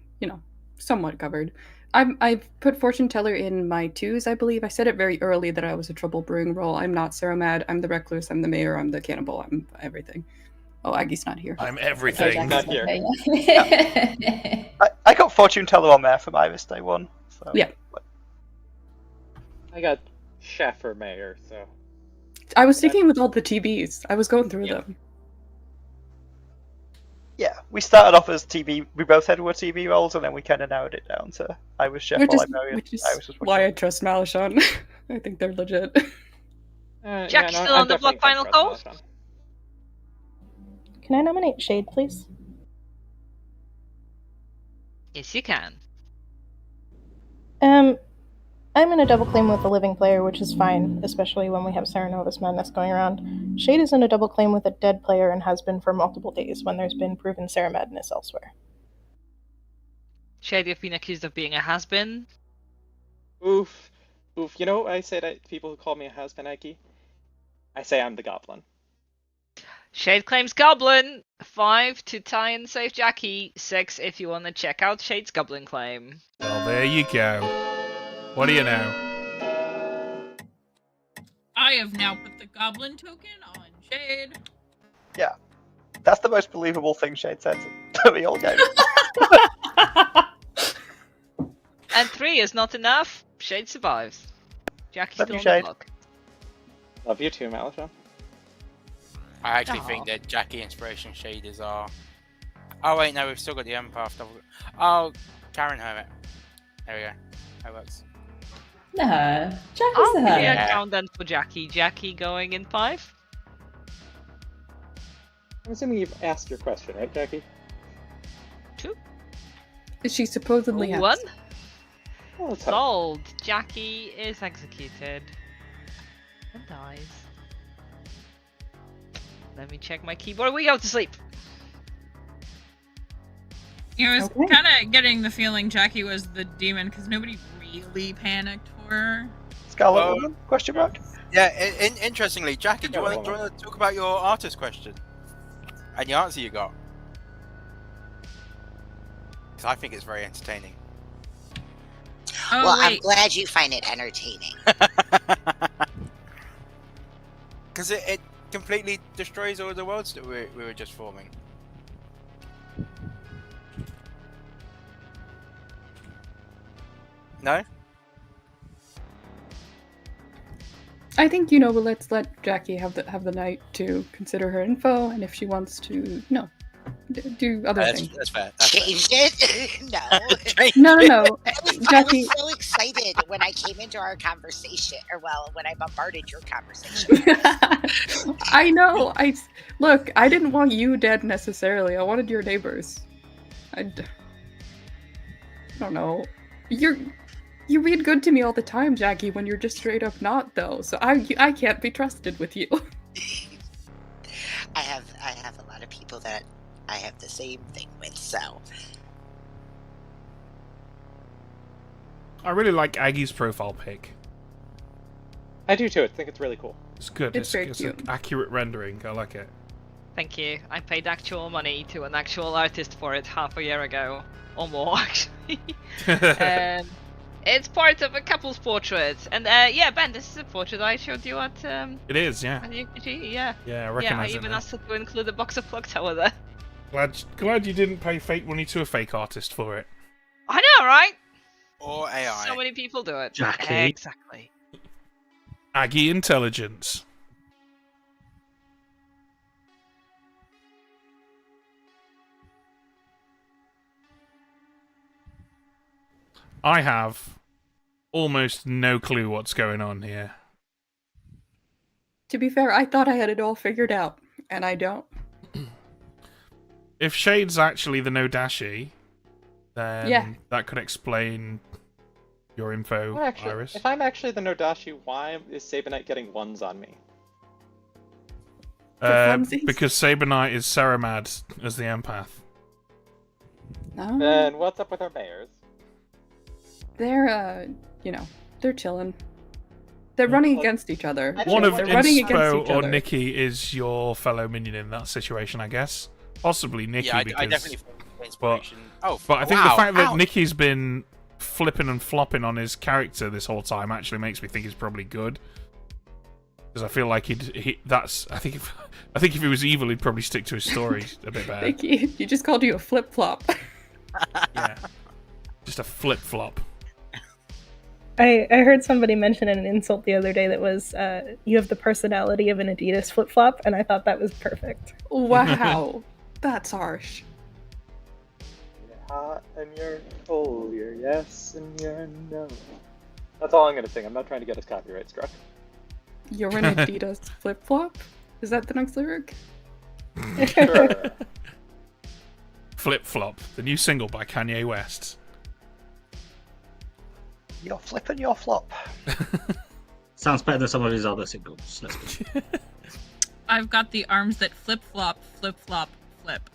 somewhat covered. I've put fortune teller in my 2s, I believe. I said it very early that I was a trouble brewing role. I'm not Sarah Mad. I'm the recluse. I'm the mayor. I'm the cannibal. I'm everything. Oh, Aggie's not here. I'm Oh, everything. Jackie's Not here. okay. I got Fortune Teller on there from Iris day one. So. Yeah. I got chef or mayor, so. I was sticking with all the TBs. I was going through Yeah. them. Yeah, we started off as TB. We both had were TB roles, and then we kind of narrowed it down to I was chef, Which while is, Librarian. which is Iris was why I Witcher. trust Malachon. I think they're legit. Jack's still on the block final call? Can I nominate Shade, please? Yes, you can. I'm in a double claim with a living player, which is fine, especially when we have Serenovus Madness going around. Shade is in a double claim with a dead player and has been for multiple days when there's been proven Sarah Madness elsewhere. Shade, you've been accused of being a has-been. Oof. Oof. You know, I say that people who call me a has-been, Ike? I say I'm the goblin. Shade claims Goblin. 5 to tie and save Jackie. 6 if you want to check out Shade's Goblin claim. Well, there you go. What do you know? I have now put the goblin token on Shade. Yeah, that's the most believable thing Shade said to me all game. And 3 is not enough. Shade survives. Jackie's Love still you, on the Shade. block. Love you too, Malachon. I actually Aw. think that Jackie Inspiration Shaders are. Oh wait, no, we've still got the empath. Oh, Karen Hermit. There we go. That works. No, Jackie's I'll the give you a hermit. count then for Jackie. Jackie going in 5. I'm assuming you've asked your question, right, Jackie? 2. She supposedly has. 1. Oh, let's hope. Sold. Jackie is executed. And dies. Let me check my keyboard. We go to sleep. I was Okay. kind of getting the feeling Jackie was the demon because nobody really panicked for her. Scarlet Well- Woman? Question mark. Yeah, interestingly, Jackie, do you Yeah, want to talk about your artist question and the answer you got? Because I think it's very entertaining. Oh well, I'm wait, glad you find it entertaining. Because completely destroys all the worlds that we were just forming? No? I think let's let Jackie have the night to consider her info, and if she wants to, do other things. That's fair. Changed it? No. I Jackie, was so excited when I came into our conversation, or when I bombarded your conversation. I know. Look. I didn't want you dead necessarily. I wanted your neighbors. I don't know. You're being good to me all the time, Jackie, when you're just straight up not, though. So I can't be trusted with you. I have a lot of people that I have the same thing with, so. I really like Aggie's profile pic. I do too. I think it's really cool. It's good. It's very an cute. accurate rendering. I like it. Thank you. I paid actual money to an actual artist for it half a year ago, or more actually. It's part of a couple's portrait, and yeah, Ben, this is a portrait I showed you at. It is, yeah. At UPG, yeah. Yeah, I Yeah, recognise I it even now. asked her to include a box of Clocktower there. Glad you didn't pay fake money to a fake artist for it. I know, right? Or AI. So many people do it. Jackie. Exactly. Aggie intelligence. I have almost no clue what's going on here. To be fair, I thought I had it all figured out, and I don't. If Shade's actually the Nodashi, then Yeah. that could explain your info, Well, actually, Iris. if I'm actually the Nodashi, why is Sabanite getting ones on me? funsies? Because Sabanite is Saramad as the empath. No. Then what's up with our mayors? They're they're chilling. They're running against each other. One of They're running against Inspo each or other. Nikki is your fellow minion in that situation, I guess. Possibly Nikki, Yeah, because... I definitely think inspiration. But I think the fact that Nikki's been flipping and flopping on his character this whole time actually makes me think he's probably good. Because I feel like I think if he was evil, he'd probably stick to his story a bit better. Nikki, you just called you a flip flop. Yeah, just a flip flop. I heard somebody mention an insult the other day that was, you have the personality of an Adidas flip flop, and I thought that was perfect. Wow, that's harsh. You're hot and you're cold, you're yes and you're no. That's all I'm gonna sing. I'm not trying to get us copyright struck. You're an Adidas flip flop? Is that the next lyric? Sure. Flip Flop, the new single by Kanye West. You're flipping your flop. Sounds better than some of his other singles. Let's go. I've got the arms that flip flop, flip flop, flip.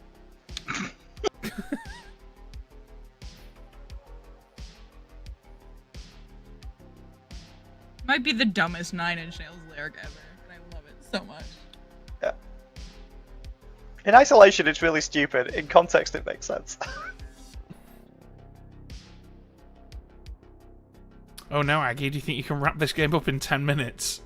Might be the dumbest Nine Inch Nails lyric ever, but I love it so much. Yeah. In isolation, it's really stupid. In context, it makes sense. Oh no, Aggie, do you think you can wrap this game up in 10 minutes?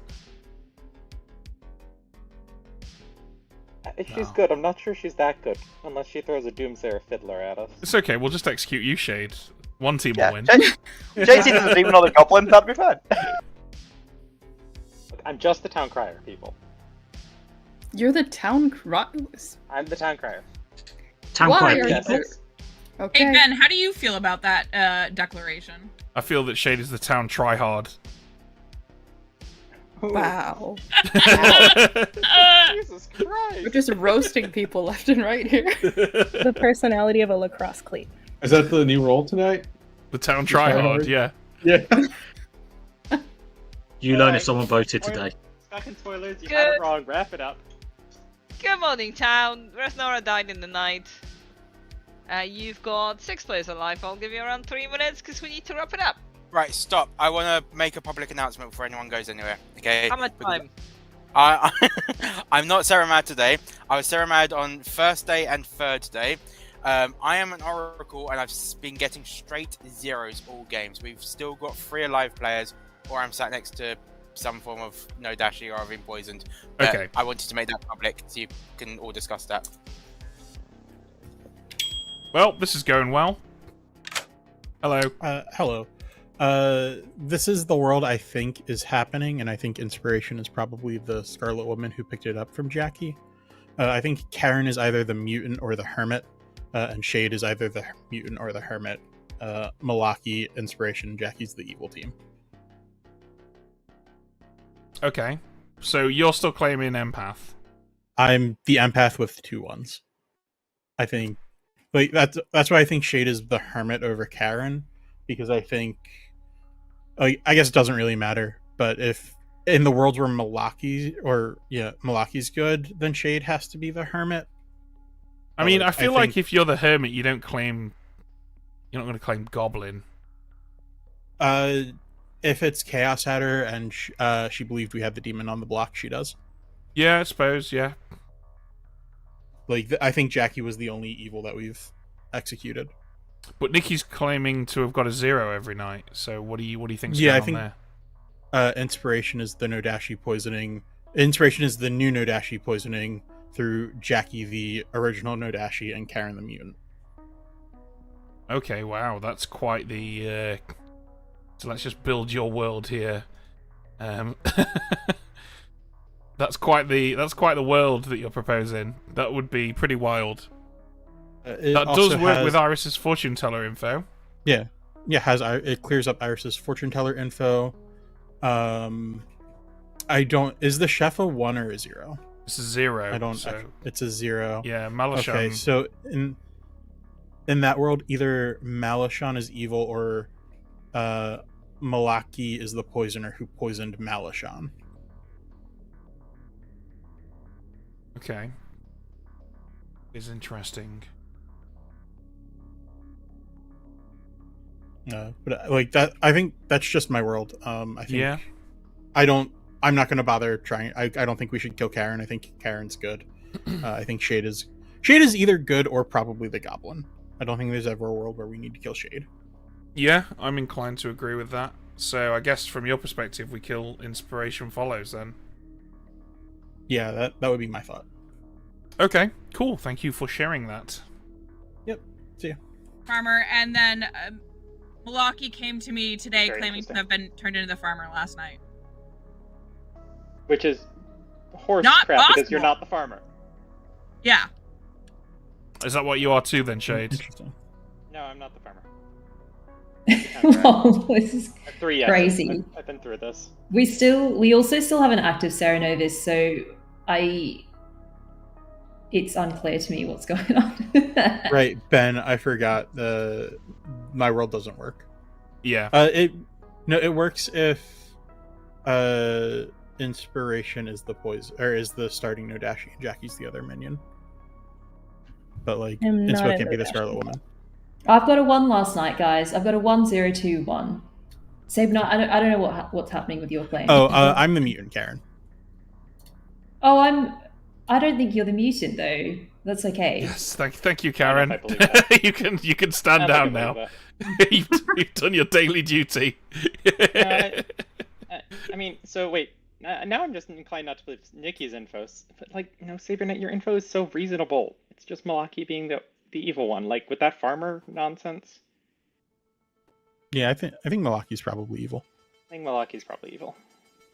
If she's good, I'm not sure she's that good. Unless she throws a Doomsayer Fiddler at us. It's okay, we'll just execute you, Shade. One team Yeah, will win. JT doesn't even know the goblin, that'd be fine. Look, I'm just the town crier, people. You're the town I'm the town crier. Town Why crier are you people. there? Okay. Hey Ben, how do you feel about that declaration? I feel that Shade is the town tryhard. Wow. Jesus Christ! We're just roasting people left and right here. The personality of a lacrosse cleat. Is that the new role tonight? The town tryhard, yeah. Yeah. You learn if someone voted today. Fucking spoilers, you Good. had it wrong. Wrap it up. Good morning, town. Resnora died in the night. You've got 6 players alive. I'll give you around 3 minutes because we need to wrap it up. Right, stop. I want to make a public announcement before anyone goes anywhere. Okay. How much time? I'm not Saramad today. I was Saramad on first day and third day. I am an Oracle and I've been getting straight zeros all games. We've still got 3 alive players, or I'm sat next to some form of no dashi or I've been poisoned. But Okay. I wanted to make that public so you can all discuss that. Well, this is going well. Hello. Hello. This is the world I think is happening, and I think Inspiration is probably the Scarlet Woman who picked it up from Jackie. I think Karen is either the mutant or the hermit, and Shade is either the mutant or the hermit. Malaki, Inspiration, Jackie's the evil team. Okay. So you're still claiming empath. I'm the empath with 2 1s. I think, like, that's why I think Shade is the hermit over Karen, because I think, I guess it doesn't really matter, but if in the worlds where Malaki's good, then Shade has to be the hermit. I mean, I feel like if you're the hermit, you don't claim. You're not going to claim Goblin. If it's Chaos Adder and she believed we had the demon on the block, she does. Yeah, I suppose. Yeah. Like, I think Jackie was the only evil that we've executed. But Nikki's claiming to have got a 0 every night. So what do you think's Yeah, going I think on there? Inspiration is the Nodashi poisoning. Inspiration is the new Nodashi poisoning through Jackie, the original Nodashi, and Karen the mutant. Okay, wow, that's quite the. So let's just build your world here. That's quite the world that you're proposing. That would be pretty wild. That does work with Iris's fortune teller info. Yeah, it clears up Iris's fortune teller info. I don't. Is the chef a 1 or a 0? It's a 0. I don't. So... It's a 0. Yeah, Malachon. Okay, so in that world, either Malachon is evil or Malaki is the poisoner who poisoned Malachon. Okay. Is interesting. But like that, I think that's just my world. I think yeah. I'm not going to bother trying. I don't think we should kill Karen. I think Karen's good. I think Shade is either good or probably the Goblin. I don't think there's ever a world where we need to kill Shade. Yeah, I'm inclined to agree with that. So I guess from your perspective, we kill Inspiration follows then. Yeah, that would be my thought. Okay, cool. Thank you for sharing that. Yep. See ya. Farmer, and then Malaki came to me today Very claiming to have been turned into the farmer last night. Which is horse Not crap possible. because you're not the farmer. Yeah. Is that what you are too then, Shade? Interesting. No, I'm not the farmer. Well, this is 3 yeses. crazy. I've been through this. We also still have an active Serenovus, so it's unclear to me what's going on. Right, Ben, I forgot. My world doesn't work. Yeah. It works if Inspiration is the poison or is the starting Nodashi and Jackie's the other minion. But like Inspo can't be the Scarlet Woman. I've got a 1 last night, guys. I've got a 1-0-2-1. Sabna, I don't know what's happening with your claim. Oh, I'm the mutant, Karen. Oh, I don't think you're the mutant though. That's okay. Yes, thank you, Karen. I believe that. you can stand I down can now. believe You've done your daily duty. I mean, so wait. Now I'm just inclined not to believe Nikki's info. But like, Sabernet, your info is so reasonable. It's just Malaki being the evil one, like with that farmer nonsense. Yeah, I think Malaki's probably evil. I think Malaki's probably evil.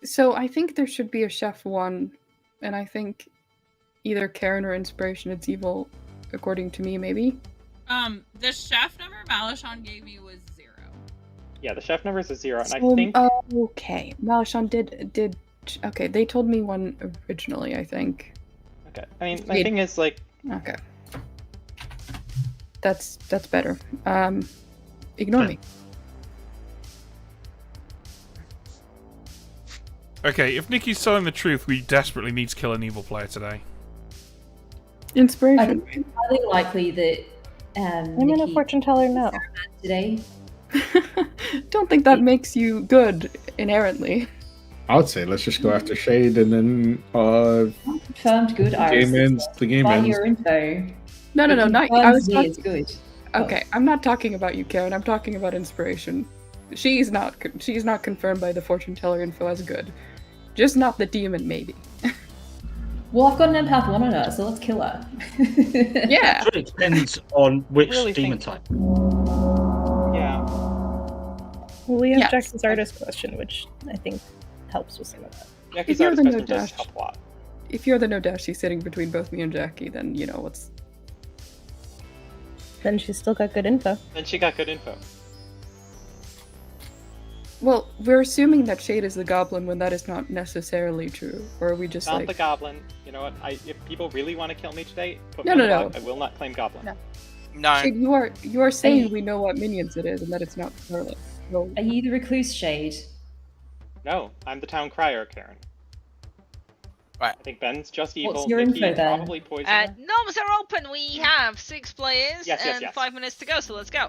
So I think there should be a chef 1, and I think either Karen or Inspiration is evil, according to me, maybe. The chef number Malachon gave me was 0. Yeah, the chef number is a 0, and So, I think okay, Malachon did. Okay, they told me 1 originally, I think. okay. I mean, my thing is like, Okay. That's better. Ignore me. Okay, if Nikki's telling the truth, we desperately need to kill an evil player today. Inspiration. I think it's highly likely that I'm in a Nikki fortune teller now. today. Don't think that makes you good inherently. I would say let's just go after Shade and then Confirmed good, Iris. the game By ends. your info. No, not. I was Me talking. is good. Okay, I'm not talking about you, Karen. I'm talking about Inspiration. she's not confirmed by the fortune teller info as good. Just not the demon, maybe. Well, I've got an empath 1 on her, so let's kill her. Yeah. It depends on which Really demon think- type. Yeah. Well, we have Yes. Jackson's artist question, which I think helps with some of that. Jackie's you're artist the question does no-dash. help a lot. If you're the Nodashi sitting between both me and Jackie, then you know what's. Then she's still got good info. Then she got good info. Well, we're assuming that Shade is the goblin when that is not necessarily true, or are we just Not like? the goblin. You know what? If people really want to kill me today, put No, me in no, the no. block. I will not claim goblin. No. No. Shade, you are saying we know what minions it is and that it's not Scarlet. So, Are you the recluse Shade? No, I'm the town crier, Karen. Right. I think Ben's just evil. What's your Nikki info, then? probably poison. Noms are open. We have 6 players Yes, yes, and yes. 5 minutes to go, so let's go.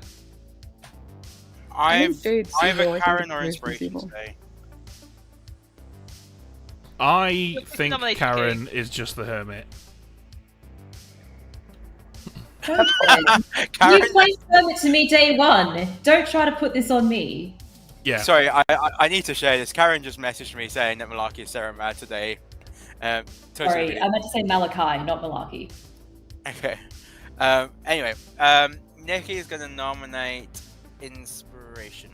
I think Shade's evil, evil, I I think think Karen or Inspiration's Inspiration evil. today. I think nominate Karen is just the hermit. You Karen, played Hermit to me day 1. Don't try to put this on me. Yeah. sorry, I need to share this. Karen just messaged me saying that Malaki is Sarah mad today. Sorry, I meant to say Malachi, not Malaki. Okay. Anyway, Nikki is going to nominate Inspiration.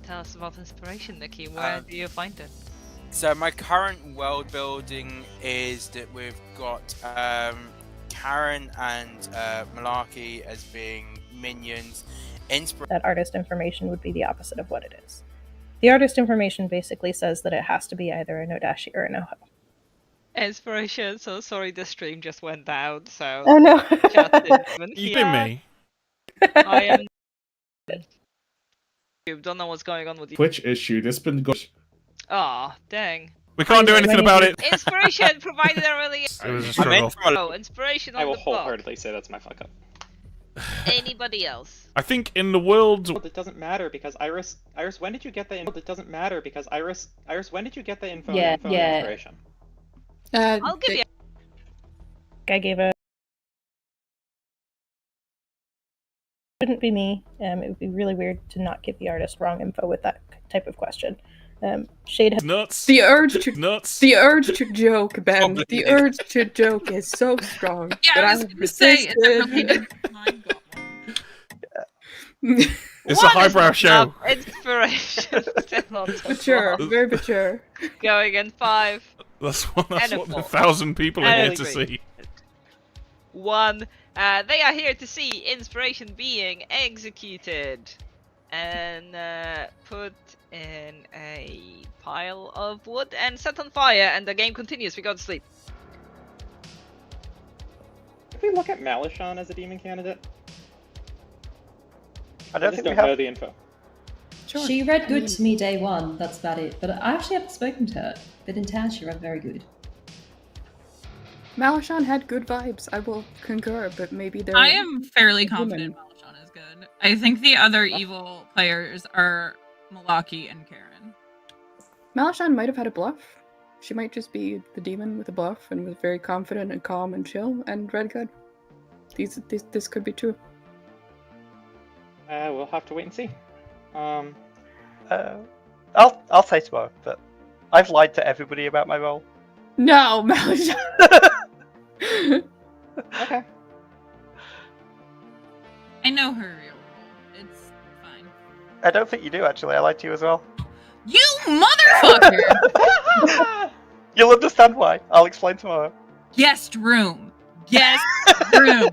Tell us about inspiration, Nikki. Where do you find it? So my current world building is that we've got Karen and Malarkey as being minions. That artist information would be the opposite of what it is. The artist information basically says that it has to be either a Nodashi or a Noho. Inspiration. So sorry, the stream just went down. So Oh no! chat didn't even You hear. been me. I am. You don't know what's going on with you. Twitch issue. This been good. Aw, dang. We can't do anything about it. Inspiration provided earlier. It was a I struggle. meant from a Oh, inspiration I on will the block. wholeheartedly say that's my fuck up. Anybody else? I think in the world. It doesn't matter because Iris, when did you get the info? It doesn't matter because Iris, when did you get the info? Yeah, info and yeah. inspiration? I'll give you. I gave a. Wouldn't be me. It would be really weird to not give the artist wrong info with that type of question. Shade has Nuts. The urge to Nuts. the urge to joke, Ben. Probably. The urge to joke is so strong. Yeah, that I was have gonna say, is it really resisted. my God. It's a highbrow show. Inspiration. Still on the Mature, block. very mature. Going in 5, That's what And a the four. 1,000 people are here And to a three. see. 1. They are here to see inspiration being executed and put in a pile of wood and set on fire, and the game continues. We go to sleep. Did we look at Malishon as a demon candidate? I don't just think we don't know have. the info. Sure. She read good to me day 1, that's about it. But I actually haven't spoken to her. But in town, she read very good. Malishon had good vibes. I will concur, but maybe they're. I am fairly human. confident Malachon is good. I think the other evil players are Malaki and Karen. Malishon might have had a bluff. She might just be the demon with a bluff and was very confident and calm and chill and read good. This could be true. We'll have to wait and see. I'll say tomorrow, but I've lied to everybody about my role. No, Malishon. Okay. I know her real role. It's fine. I don't think you do actually. I lied to you as well. You motherfucker! You'll understand why. I'll explain tomorrow. Guest room. Guest room.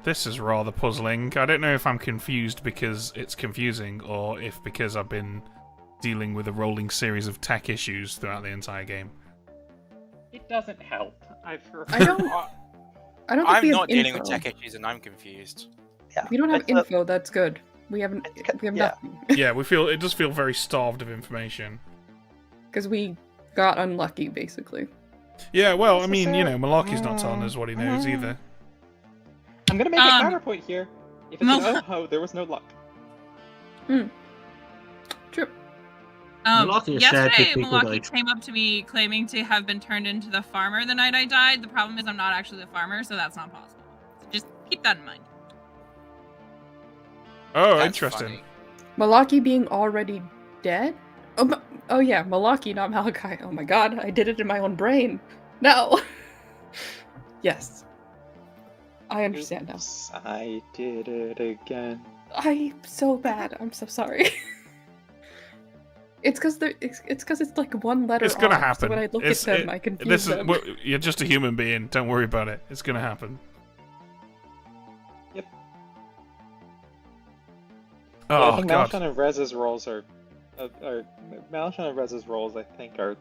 This is rather puzzling. I don't know if I'm confused because it's confusing or if because I've been dealing with a rolling series of tech issues throughout the entire game. It doesn't help. I've heard. I don't think I'm we have not dealing with info. tech issues and I'm confused. Yeah. We don't have It's not- info. That's good. We have yeah. nothing Yeah, it does feel very starved of information. because we got unlucky, basically. Yeah, well, I mean, you know, Malarkey's not telling us what he knows either. I'm gonna make a counterpoint here. If it's no. an Oho, there was no luck. True. Malaki has shared with Yesterday, people that Malaki came up to me claiming to have been turned into the farmer the night I died. The problem is I'm not actually the farmer, so that's not possible. So just keep that in mind. Oh, That's interesting. funny. Malaki being already dead? Oh yeah, Malaki, not Malachi. Oh my god, I did it in my own brain. No. Yes. I understand now. Oops, I did it again. I'm so bad. I'm so sorry. It's because it's like one letter. It's gonna off, happen. So when I look at them, I confuse them. You're just a human being. Don't worry about it. It's gonna happen. Yep. Oh Yeah, I think god. Malachon and Rez's roles are Malachon and Rez's roles. I think are.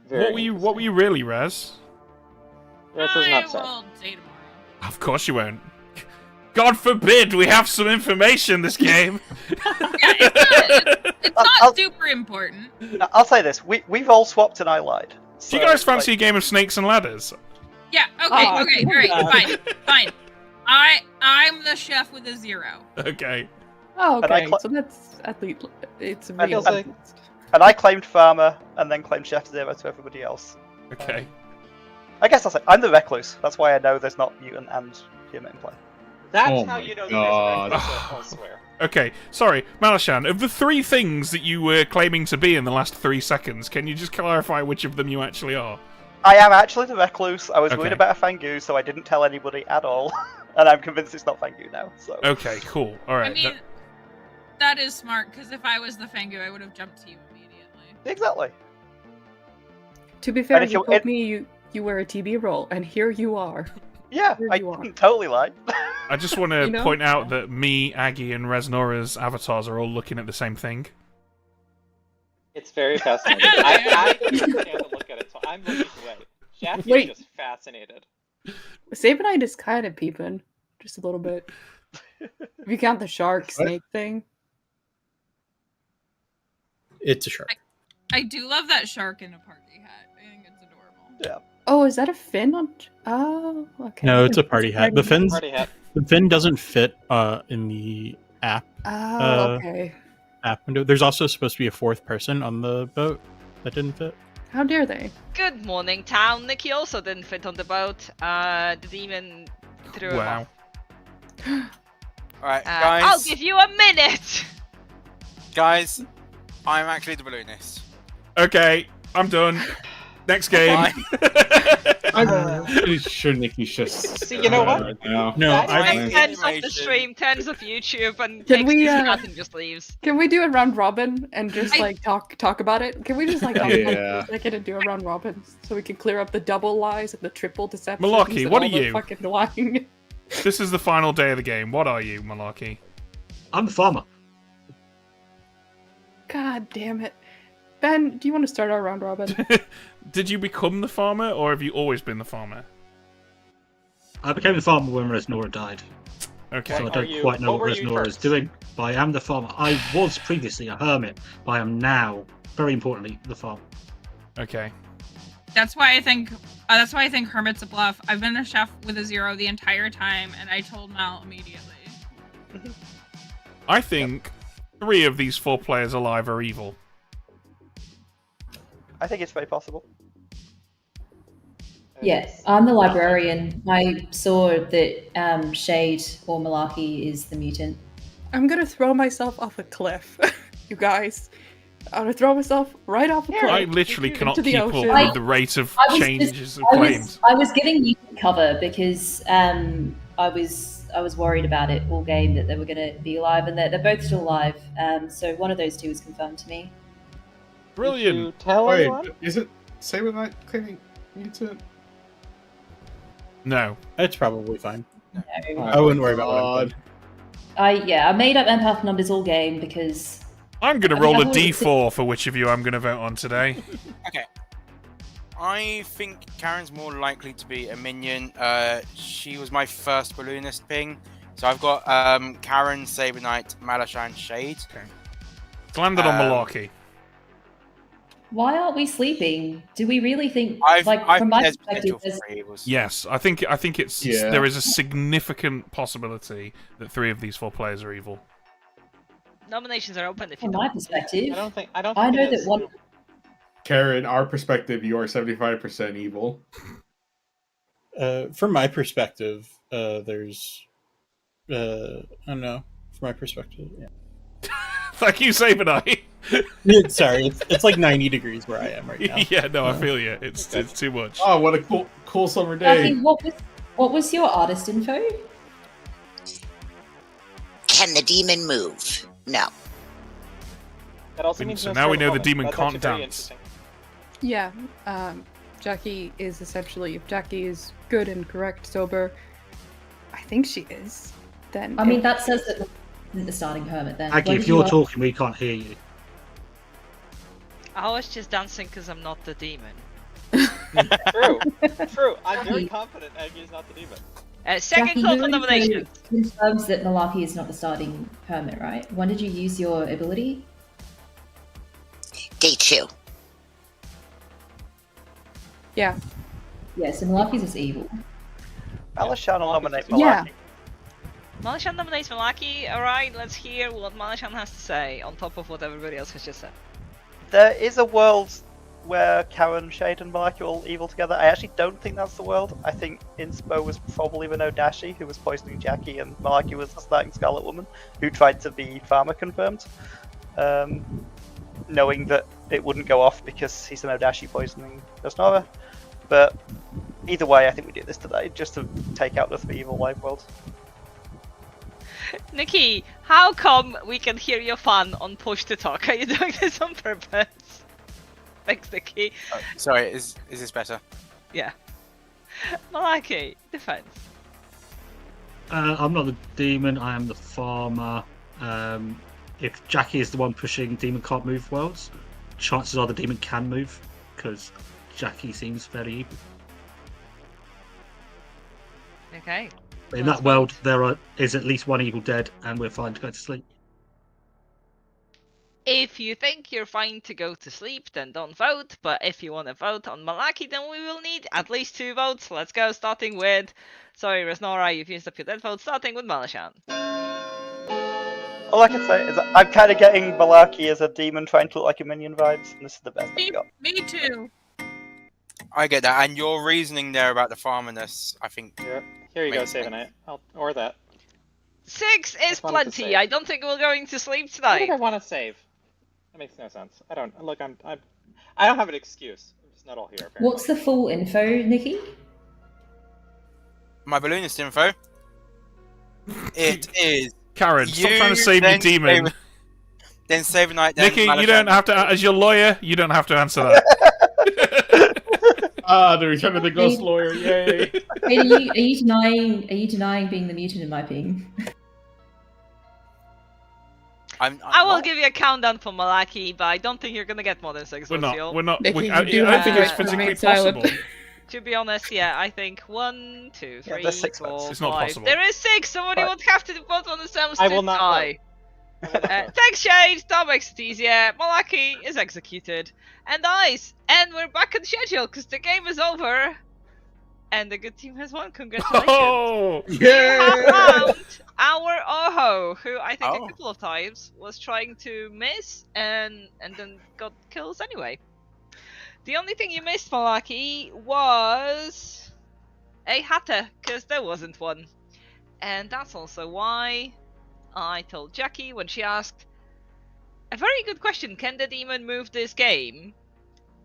Very What were you really, Rez? Rez is I not sad. will say tomorrow. Of course you won't. God forbid we have some information this game. It's not super important. I'll say this: we've all swapped and I lied. Do you guys fancy a game of snakes and ladders? Yeah. Okay. Oh, Okay. All right. Fine. I'm the chef with a 0. Okay. Oh, And I okay. cl- So that's at least it's And- real. and- And I claimed farmer, and then claimed chef 0 to everybody else. Okay. I guess I'll say I'm the recluse. That's why I know there's not mutant and human in play. That's Oh how my you know God. that there's reckless elsewhere. Okay, sorry, Malashan, of the 3 things that you were claiming to be in the last 3 seconds, can you just clarify which of them you actually are? I am actually the recluse. I was Okay. worried about a Fangu, so I didn't tell anybody at all. And I'm convinced it's not Fangu now. So Okay, cool. Alright. I mean, that is smart because if I was the Fangu, I would have jumped to you immediately. exactly. To be fair, And if you you- told me you were a TB role, and here you are. Yeah, Here I you are. didn't totally lie. I just want to You know? point out that me, Aggie, and Resnora's avatars are all looking at the same thing. It's very fascinating. I can't stand to look at it, so I'm looking away. Jackie Wait. is just fascinated. Sabanite is kind of peeping, just a little bit. If you count the shark snake thing. It's a shark. I do love that shark in a party hat. I think it's adorable. Yeah. Oh, is that a fin on? Oh, okay. No, it's a party hat. The fins, Party hat. the fin doesn't fit in the app Oh, okay. window. There's also supposed to be a 4th person on the boat that didn't fit. How dare they? Good morning, town. Nikki also didn't fit on the boat. The demon threw him Wow. off. Alright, I'll guys. give you a minute. Guys, I'm actually the balloonist. Okay, I'm done. Next game. I'm pretty sure Nikki's just. See, you know what? right now. No, That I is- Turns off the Animation. stream, turns off YouTube, and Can takes we, this uh, cut and just leaves. Can we do a round robin and just like talk about it? Can we just like talk Yeah. for a second and do a round robin so we can clear up the double lies and the triple deceptions? Malarkey, and what all are the you? Fucking lying. This is the final day of the game. What are you, Malarkey? I'm the farmer. God damn it, Ben. Do you want to start our round robin? Did you become the farmer, or have you always been the farmer? I became the farmer when Resnora died, Okay. so I Are don't you- quite know what what were you Resnora is first? doing. But I am the farmer. I was previously a hermit, but I am now, very importantly, the farmer. Okay. That's why I think Hermit's a bluff. I've been a chef with a 0 the entire time, and I told Mal immediately. I think 3 of these 4 players alive are evil. I think it's very possible. Yes, I'm the librarian. I saw that Shade or Malarkey is the mutant. I'm gonna throw myself off a cliff, you guys. I'm gonna throw myself right off a cliff. I literally cannot into the keep up ocean. with the rate of I was changes of I claims. was giving you cover because I was worried about it all game that they were going to be alive, and they're both still alive. So one of those two is confirmed to me. Brilliant. Did you tell Wait, anyone? is it Sabanite claiming mutant? No. It's probably fine. No. I wouldn't worry about what I'm God. I made up empath numbers all game because I'm going to I mean, roll a I've already d4 for which of you I'm going to vote on today. Okay. I think Karen's more likely to be a minion. She was my first balloonist ping. So I've got Karen, Sabanite, Malashan, Shade. Okay. It's landed on Malarkey. why aren't we sleeping? Do we really think I like think from my there's perspective? potential for 3 evils. Yes, I think it's Yeah. there is a significant possibility that 3 of these 4 players are evil. Nominations are open if you From don't. my perspective, I don't think I it know is. that one. Karen, our perspective, you are 75% evil. From my perspective, there's I don't know. From my perspective, yeah. Thank you, Sabanite. Sorry, it's like 90 degrees where I am right now. Yeah, no, I feel you. It's too much. Oh, what a cool summer Jackie, day. what was your artist info? Can the demon move? No. That also means So no now we Scarlet know the Woman. demon That's can't actually very dance. interesting. Yeah, Jackie is essentially, if Jackie is good and correct, sober, I think she is, then... I mean, that says that isn't the starting hermit then. Aggie, What if did you're you talking, we can't hear you. I was just dancing because I'm not the demon. True. I'm very confident Aggie is not the demon. Second Jackie, call you for already nomination. confirms that Malaki is not the starting hermit, right? When did you use your ability? Day 2. Yeah. Yeah, so Malaki's is evil. Malashan will nominate Malaki. Yeah. Malashan nominates Malaki. Alright, let's hear what Malashan has to say on top of what everybody else has just said. There is a world where Karen, Shade, and Malaki are all evil together. I actually don't think that's the world. I think Inspo was probably the Nodashi who was poisoning Jackie, and Malaki was the starting Scarlet Woman who tried to be Farmer confirmed, knowing that it wouldn't go off because he's the Nodashi poisoning Osnora. But either way, I think we did this today just to take out the 3 evil live worlds. Nikki, how come we can hear your fun on push to talk? Are you doing this on purpose? Thanks, Nikki. Sorry, is this better? Yeah. Malaki, defense. I'm not the demon, I am the farmer. If Jackie is the one pushing Demon Can't Move worlds, chances are the demon can move, because Jackie seems very evil. Okay. In that world, there is at least one evil dead, and we're fine to go to sleep. If you think you're fine to go to sleep, then don't vote. But if you want to vote on Malaki, then we will need at least 2 votes. Let's go, starting with... Sorry, Resnora, you've used up your dead vote, starting with Malashan. All I can say is that I'm kind of getting Malaki as a demon trying to look like a minion vibes, and this is the best I've got. Me too. I get that, and your reasoning there about the farmerness, I think. Here you go, makes sense. Sabanite. Or that. 6 is wanted to plenty. save. I don't think we're going to sleep Why tonight. did I want to save? That makes no sense. I don't. Look, I don't have an excuse. I'm just not all here. Apparently. What's the full info, Nikki? My balloonist info. It is. Karen, stop trying to save your demon. Then save a night. Then Nikki, you Malashan. don't have to, as your lawyer, you don't have to answer that. The return of the ghost lawyer, yay! Wait, are you denying being the mutant in my ping? I will give you a countdown for Malaki, but I don't think you're gonna get more than 6 We're votes, not. Yo. We're not. Nikki, I you do don't have think to it's wait for the physically maid silent. possible. To be honest, yeah, I think 1, 2, 3, there's 6 4, votes. It's not 5. possible. There is 6. Somebody Right. would have to vote on the same I will not tie. Thanks, Shade. That makes it easier. Malaki is executed. And Ice. And we're back on schedule because the game is over. And the good team has won. Congratulations. Oh, You have Yeah! found our Oho, who I think Oh. a couple of times was trying to miss and then got kills anyway. The only thing you missed, Malaki, was a Hatter, because there wasn't one. And that's also why I told Jackie when she asked a very good question, can the demon move this game?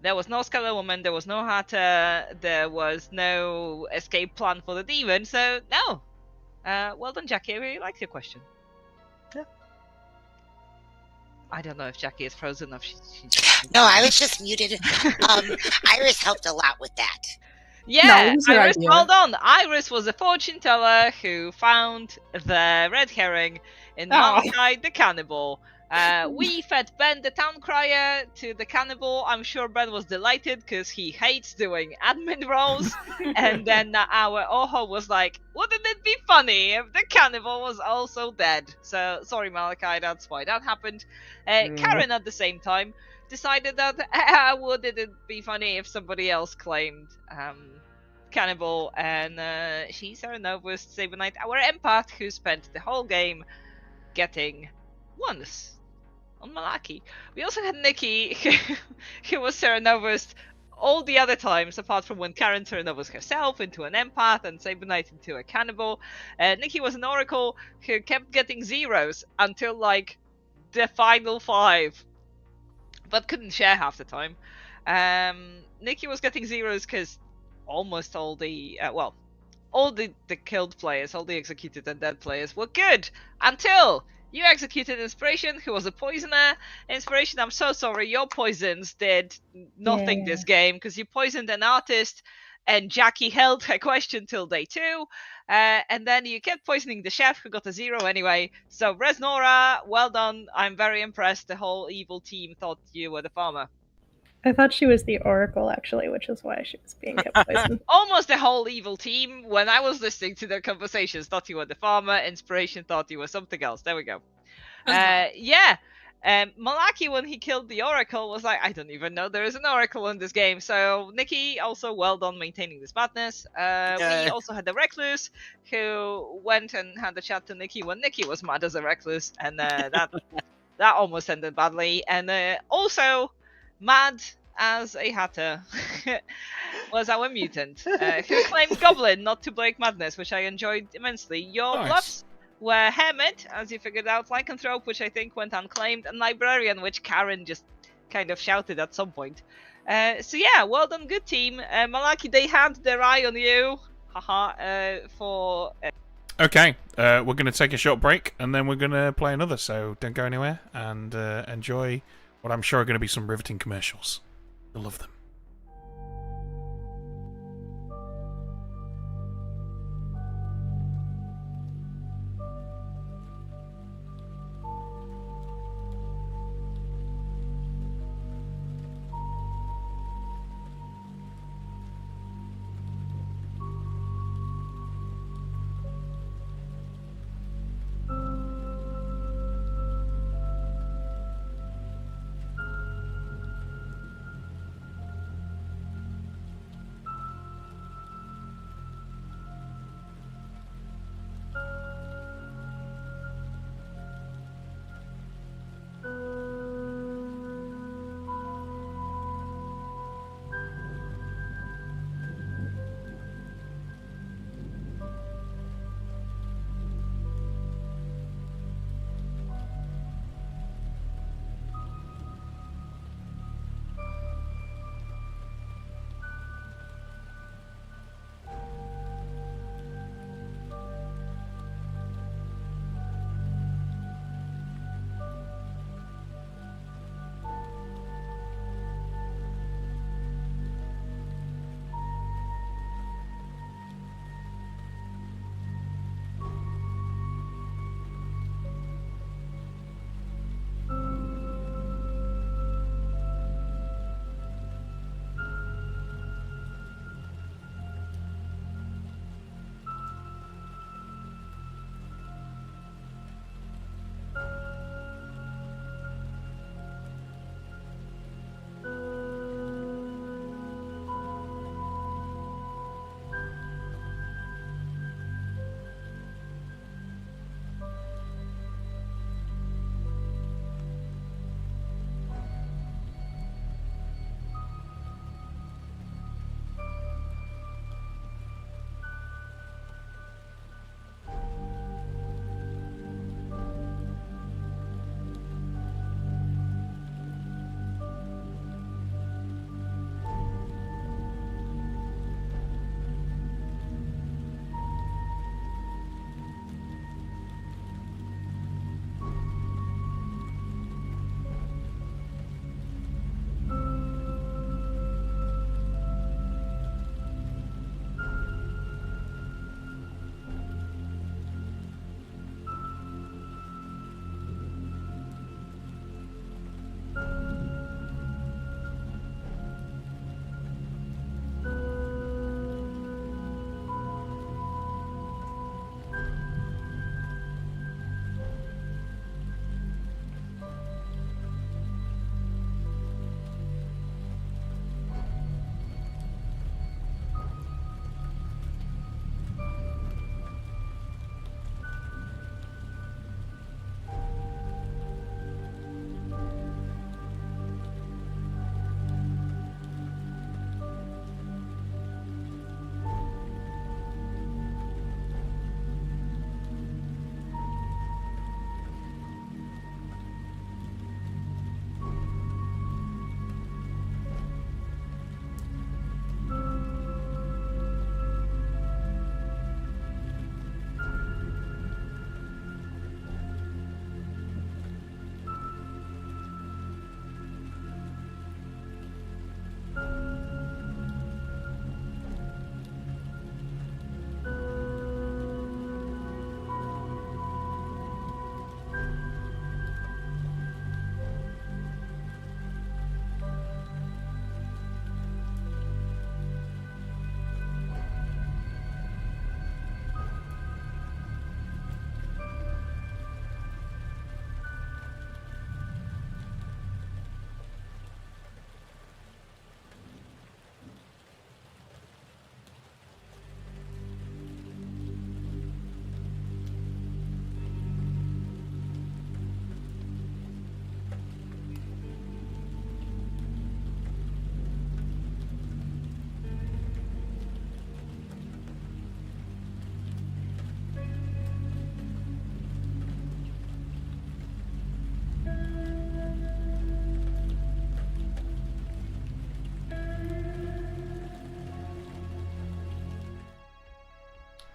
There was no Scarlet Woman, there was no Hatter, there was no escape plan for the demon, so no. Well done, Jackie, I really liked your question. Yeah. I don't know if Jackie is frozen or if she's... No, I was just muted. Iris helped a lot with that. Yeah, it was her Iris, idea. well done. Iris was a fortune teller who found the red herring in Malachi the cannibal. We fed Ben the town crier to the cannibal. I'm sure Ben was delighted because he hates doing admin roles. And then our Oho was like, wouldn't it be funny if the cannibal was also dead? So, sorry Malachi, that's why that happened. Karen at the same time decided that wouldn't it be funny if somebody else claimed cannibal, and she started over with Sabanite, our empath, who spent the whole game getting once on Malaki. We also had Nikki, who was Serenova's all the other times, apart from when Karen Serenova's herself into an empath and Saber Knight into a cannibal. Nikki was an oracle who kept getting zeros until like the final 5, but couldn't share half the time. Nikki was getting zeros because almost all the all the killed players, all the executed and dead players were good until you executed Inspiration, who was a poisoner. Inspiration, I'm so sorry, your poisons did nothing this game because you poisoned an artist and Jackie held her question till day 2. And then you kept poisoning the chef, who got a 0 anyway. So, Resnora, well done. I'm very impressed. The whole evil team thought you were the farmer. I thought she was the Oracle, actually, which is why she was being kept poisoned. Almost the whole evil team, when I was listening to their conversations, thought you were the farmer. Inspiration thought you were something else. There we go. Yeah. Malaki, when he killed the Oracle, was like, I don't even know there is an Oracle in this game. So, Nikki, also well done maintaining this madness. We also had the Recluse, who went and had a chat to Nikki when Nikki was mad as a Recluse, and that almost ended badly. And also, mad as a Hatter was our mutant, who claimed Goblin not to break madness, which I enjoyed immensely. Your bluffs were Hermit, as you figured out, Lycanthrope, which I think went unclaimed, and Librarian, which Karen just kind of shouted at some point. So yeah, well done, good team. Malaki, they had their eye on you. For... Okay, we're going to take a short break, and then we're going to play another, so don't go anywhere, and enjoy what I'm sure are going to be some riveting commercials. You'll love them.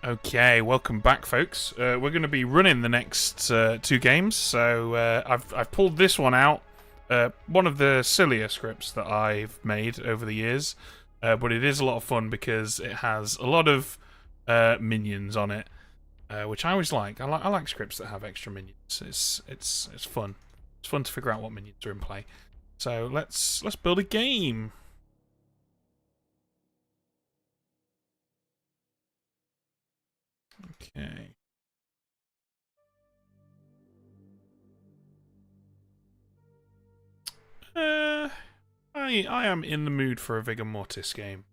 Okay, welcome back, folks. We're going to be running the next 2 games, so I've pulled this one out. One of the sillier scripts that I've made over the years, but it is a lot of fun because it has a lot of minions on it, which I always like. I like scripts that have extra minions. It's fun. It's fun to figure out what minions are in play. So let's build a game. Okay. I am in the mood for a Vigor Mortis game.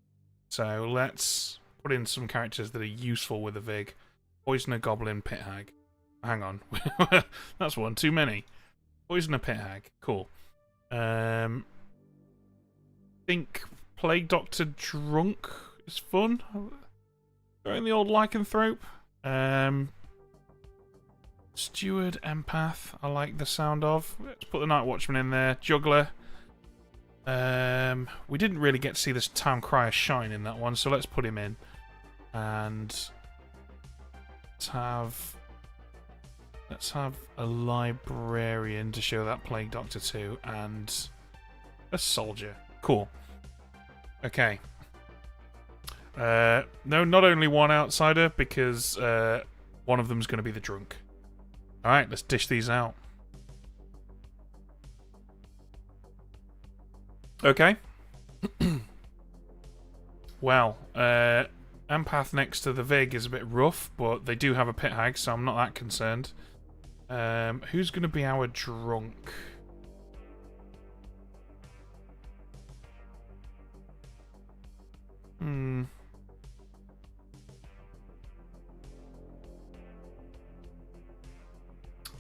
So let's put in some characters that are useful with a Vig. Poisoner, Goblin, Pit Hag. Hang on. That's one too many. Poisoner, Pit Hag. Cool. Think Plague Doctor Drunk is fun. Throwing the old lycanthrope. Steward, Empath, I like the sound of. Let's put the Night Watchman in there. Juggler. We didn't really get to see this Town Crier shine in that one, so let's put him in. And let's have a Librarian to show that Plague Doctor to, and a Soldier. Cool. Okay. No, not only one outsider, because one of them's going to be the Drunk. Alright, let's dish these out. Okay. Well, Empath next to the Vig is a bit rough, but they do have a Pit Hag, so I'm not that concerned. Who's going to be our Drunk?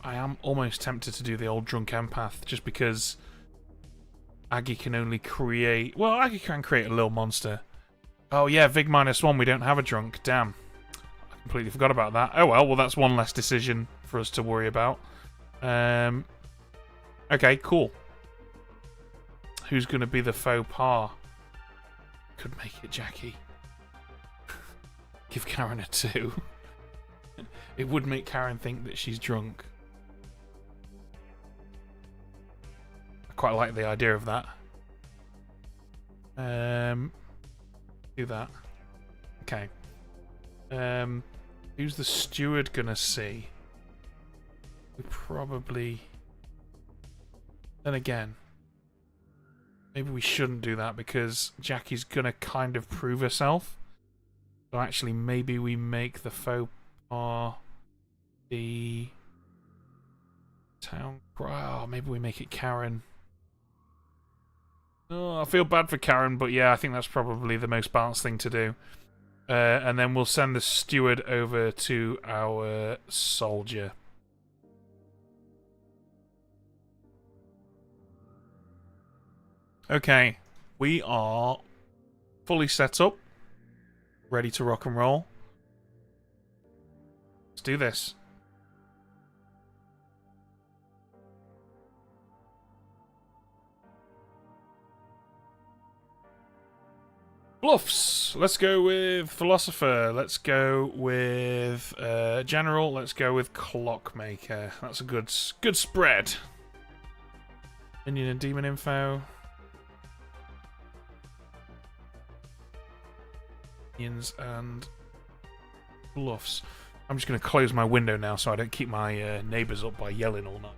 I am almost tempted to do the old Drunk Empath, just because Aggie can only create... Well, Aggie can create a little monster. Oh yeah, Vig -1, we don't have a Drunk. Damn. I completely forgot about that. Oh well, that's one less decision for us to worry about. Okay, cool. Who's going to be the faux pas? Could make it Jackie. Give Karen a 2. It would make Karen think that she's drunk. I quite like the idea of that. Do that. Okay. Who's the steward gonna see? We probably... Then again, maybe we shouldn't do that because Jackie's gonna kind of prove herself. So actually, maybe we make the faux pas the town. Oh, maybe we make it Karen. Oh, I feel bad for Karen, but yeah, I think that's probably the most balanced thing to do. And then we'll send the steward over to our soldier. Okay, we are fully set up, ready to rock and roll. Let's do this. Bluffs. Let's go with Philosopher. Let's go with General. Let's go with Clockmaker. That's a good spread. Minion and Demon info. Minions and bluffs. I'm just going to close my window now so I don't keep my neighbours up by yelling all night.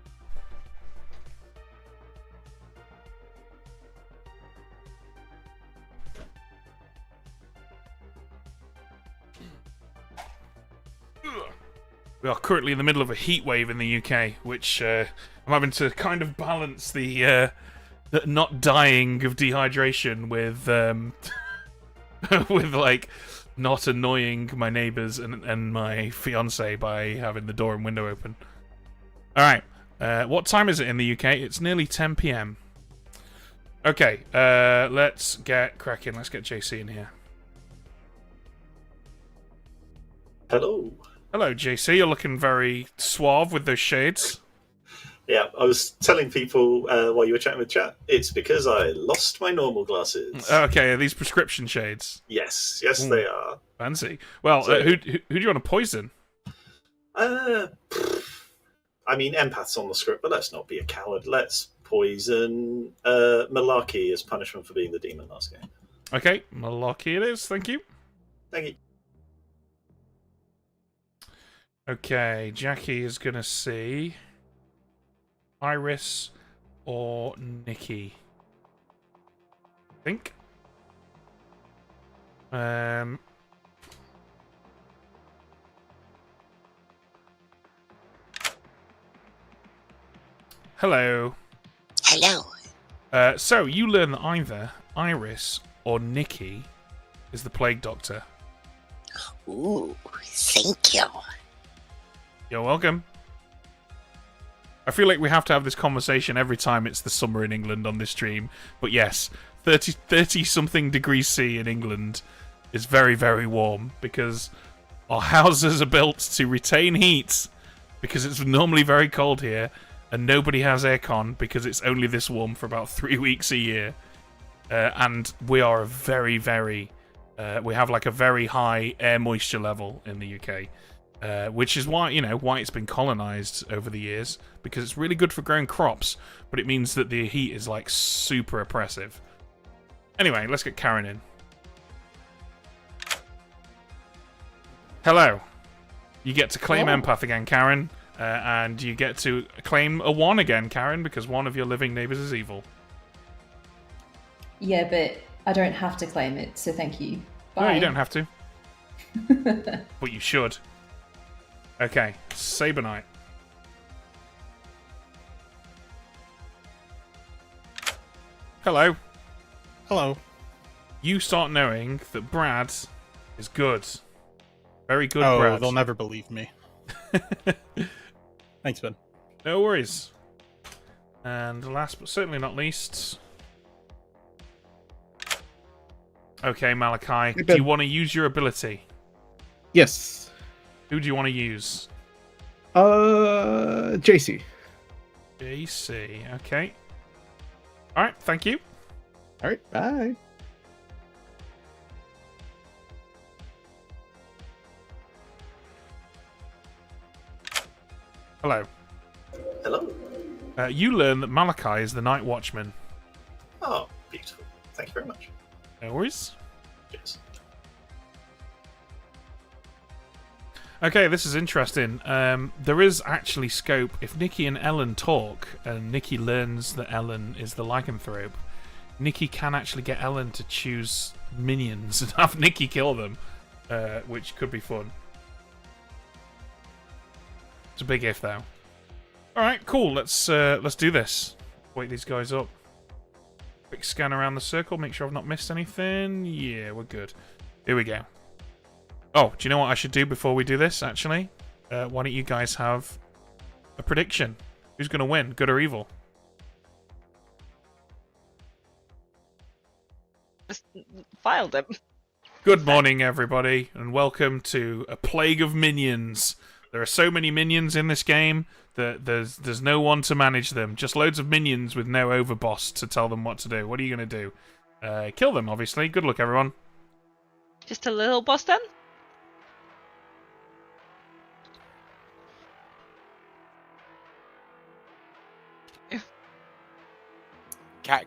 We are currently in the middle of a heat wave in the UK, which I'm having to kind of balance the not dying of dehydration with with like not annoying my neighbours and my fiance by having the door and window open. All right, what time is it in the UK? It's nearly 10 PM. Okay, let's get cracking. Let's get JC in here. Hello. Hello, JC. You're looking very suave with those shades. Yeah, I was telling people while you were chatting with chat, it's because I lost my normal glasses. Okay, are these prescription shades? Yes, they are. Fancy. Well, So- who do you want to poison? I mean, empath's on the script, but let's not be a coward. Let's poison Malarkey as punishment for being the demon last game. Okay, Malarkey it is. Thank you. Thank you. Okay, Jackie is gonna see Iris or Nikki. I think. Hello. Hello. So you learn that either Iris or Nikki is the Plague Doctor. Ooh, thank you. You're welcome. I feel like we have to have this conversation every time it's the summer in England on this stream. But yes, 30-something degrees C in England is very, very warm because our houses are built to retain heat because it's normally very cold here and nobody has aircon because it's only this warm for about 3 weeks a year. And we are a very, very... we have like a very high air moisture level in the UK. Which is why, why it's been colonized over the years, because it's really good for growing crops, but it means that the heat is like super oppressive. Anyway, let's get Karen in. Hello. You get to claim empath again, Karen, and you get to claim a 1 again, Karen, because one of your living neighbors is evil. Yeah, but I don't have to claim it, so thank you. Bye. No, you don't have to. But you should. Okay, Saber Knight. Hello. Hello. You start knowing that Brad is good. Very good, Oh, Brad. they'll never believe me. Thanks, Ben. No worries. And last but certainly not least... Okay, Malachi, do you want to use your ability? Yes. Who do you want to use? JC. JC, okay. Alright, thank you. Alright, bye. Hello. Hello. You learn that Malachi is the Night Watchman. Oh, beautiful. Thank you very much. No worries. Cheers. Okay, this is interesting. There is actually scope. If Nikki and Ellen talk, and Nikki learns that Ellen is the lycanthrope, Nikki can actually get Ellen to choose minions and have Nikki kill them, which could be fun. It's a big if, though. All right, cool. Let's do this. Wake these guys up. Quick scan around the circle. Make sure I've not missed anything. Yeah, we're good. Here we go. Oh, do you know what I should do before we do this, actually? Why don't you guys have a prediction? Who's going to win, good or evil? Just filed them. Good morning, everybody, and welcome to A Plague of Minions. There are so many minions in this game that there's no one to manage them. Just loads of minions with no overboss to tell them what to do. What are you going to do? Kill them, obviously. Good luck, everyone. Just a little boss then?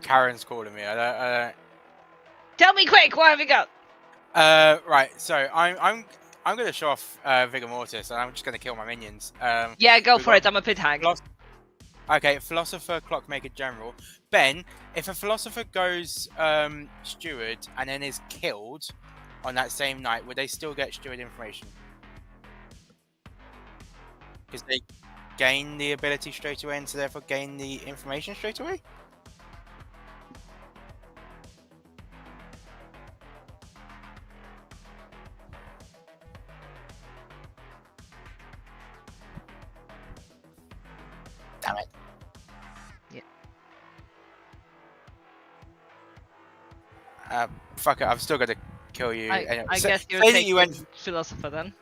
Karen's calling me. I don't... Tell me quick, what have you got? Right. So I'm going to show off Vigor Mortis, and I'm just going to kill my minions. Yeah, go for it. I'm a pit hag. Okay, Philosopher, Clockmaker, General. Ben, if a Philosopher goes Steward and then is killed on that same night, would they still get Steward information? Because they gain the ability straight away and so therefore gain the information straight away? Damn it. Fuck it, I've still got to kill you. I So- guess you're say that taking you went. Philosopher then.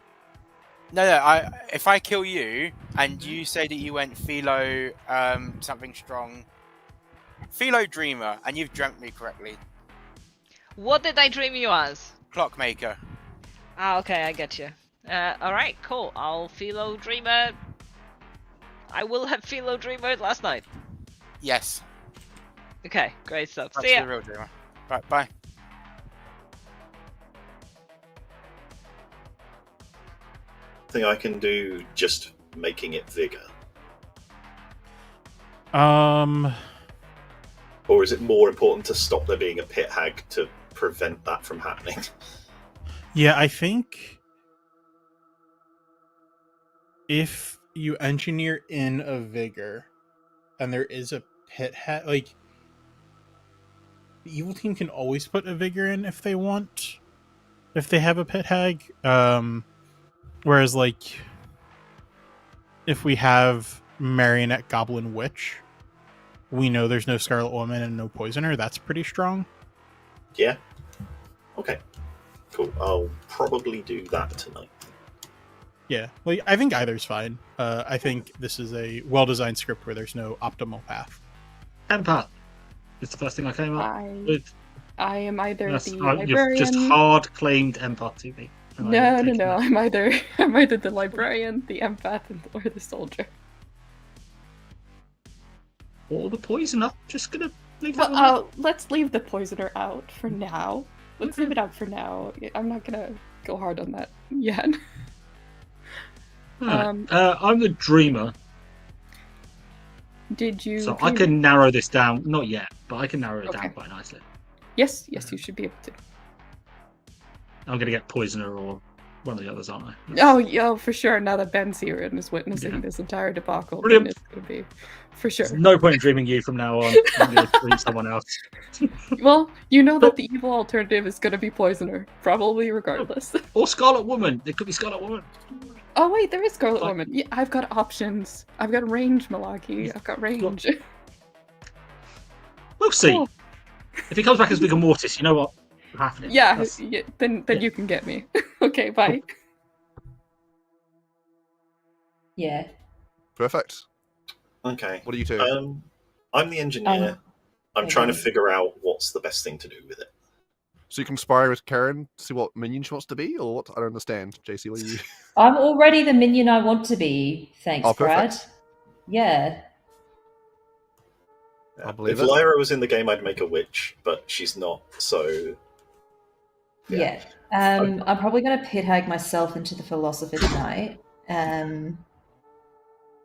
No. If I kill you and you say that you went Philo, something strong, Philo Dreamer, and you've dreamt me correctly. What did I dream you as? Clockmaker. Ah, okay, I get you. Alright, cool. I'll Philo Dreamer. I will have Philo Dreamer last night. Yes. Okay, great stuff. That's See ya. the real dreamer. Right, bye. Thing I can do just making it vigor, or is it more important to stop there being a pit hag to prevent that from happening? Yeah, I think if you engineer in a vigor and there is a pit hag, like the evil team can always put a vigor in if they want, if they have a pit hag. Whereas like if we have marionette goblin witch, we know there's no Scarlet Woman and no poisoner. That's pretty strong. Yeah. Okay. Cool. I'll probably do that tonight. Yeah, well, I think either's fine. I think this is a well-designed script where there's no optimal path. Empath. It's the first thing I came up with. I am either the You've librarian. just hard claimed empath to me. No. I'm either the librarian, the empath, or the soldier. Or the poisoner. Just gonna leave that one. Well, let's leave the poisoner out for now. Let's leave it out for now. I'm not gonna go hard on that yet. Right. I'm the dreamer. Did you? So I can narrow this down. Not yet, but I can narrow it down quite nicely. Yes, you should be able to. I'm gonna get poisoner or one of the others, aren't I? Oh, for sure. Now that Ben's here and is witnessing this entire debacle, Brilliant. then it's gonna be for sure. There's no point in dreaming you from now on. I'm gonna dream someone else. Well, you know that the evil alternative is gonna be poisoner, probably regardless. Or Scarlet Woman. It could be Scarlet Woman. Oh wait, there is Scarlet Woman. Yeah, I've got options. I've got range, Malaki. I've got range. We'll see. Cool. If he comes back as Vigor Mortis, you know what? Happening. Yeah, then you can get me. Okay, bye. Yeah. Perfect. Okay. What do you do? I'm the engineer. I'm trying to figure out what's the best thing to do with it. So you can conspire with Karen to see what minion she wants to be, or what? I don't understand. JC, what are you? I'm already the minion I want to be. Thanks, Oh, Brad. perfect. Yeah. I believe If it. Lyra was in the game, I'd make a witch, but she's not, so... Yeah. I'm probably going to pit hag myself into the philosopher tonight.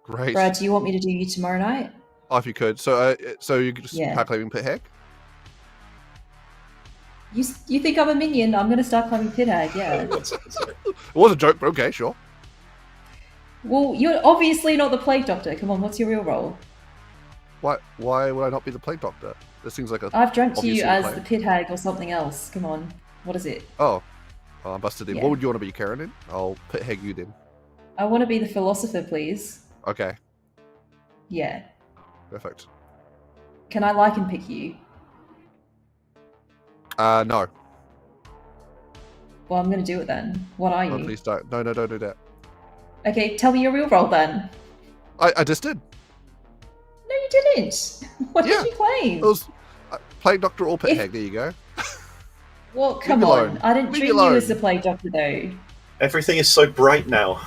Great. Brad, do you want me to do you tomorrow night? Oh, if you could. So you could just Yeah. pack claiming pit hag? You think I'm a minion? I'm going to start climbing pit hag, yeah. It was a joke, but okay, sure. Well, you're obviously not the plague doctor. Come on, what's your real role? Why would I not be the plague doctor? This seems like a. I've dreamt to obvious you as claim. the pit hag or something else. Come on. What is it? Oh, I'm busted in. Yeah. What would you want to be, Karen? In? I'll pit hag you then. I want to be the philosopher, please. Okay, Yeah. perfect. Can I like and pick you? No. Well, I'm going to do it then. What are No, you? please don't. No, don't do that. Okay, tell me your real role then. I just did. No, you didn't. What did you claim? It was plague doctor or pit hag. There you go. Well, come me on. alone. I didn't Leave me treat you alone. as the plague doctor, though. Everything is so bright now.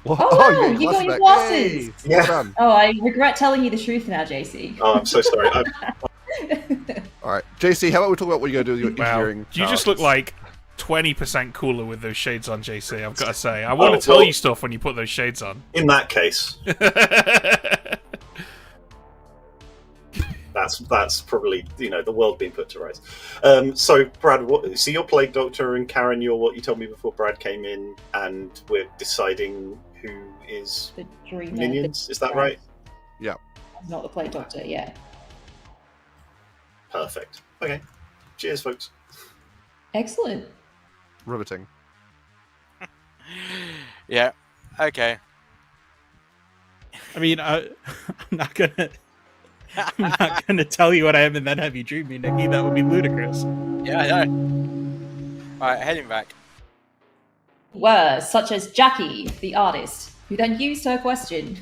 What? Oh, wow, you got your glasses. Hey, well done. Oh, I regret telling you the truth now, JC. Oh, I'm so sorry. All right, JC, how about we talk about what you're going to do with your Wow, engineering? you just tasks? look like 20% cooler with those shades on, JC. I've got to say, I want Oh, to tell well- you stuff when you put those shades on. In that case, that's probably the world being put to rights. So Brad, so you're plague doctor, and Karen, you're what you told me before Brad came in, and we're deciding who is The dreamer. minions. Is that right? Yeah. Not the plague doctor, yeah. Perfect. Okay. Cheers, folks. Excellent. Riveting. Yeah. Okay. I mean, I'm not gonna tell you what I am and then have you dream me, Nikki. That would be ludicrous. Yeah, I know. Alright, heading back. Were such as Jackie, the artist, who then used her question.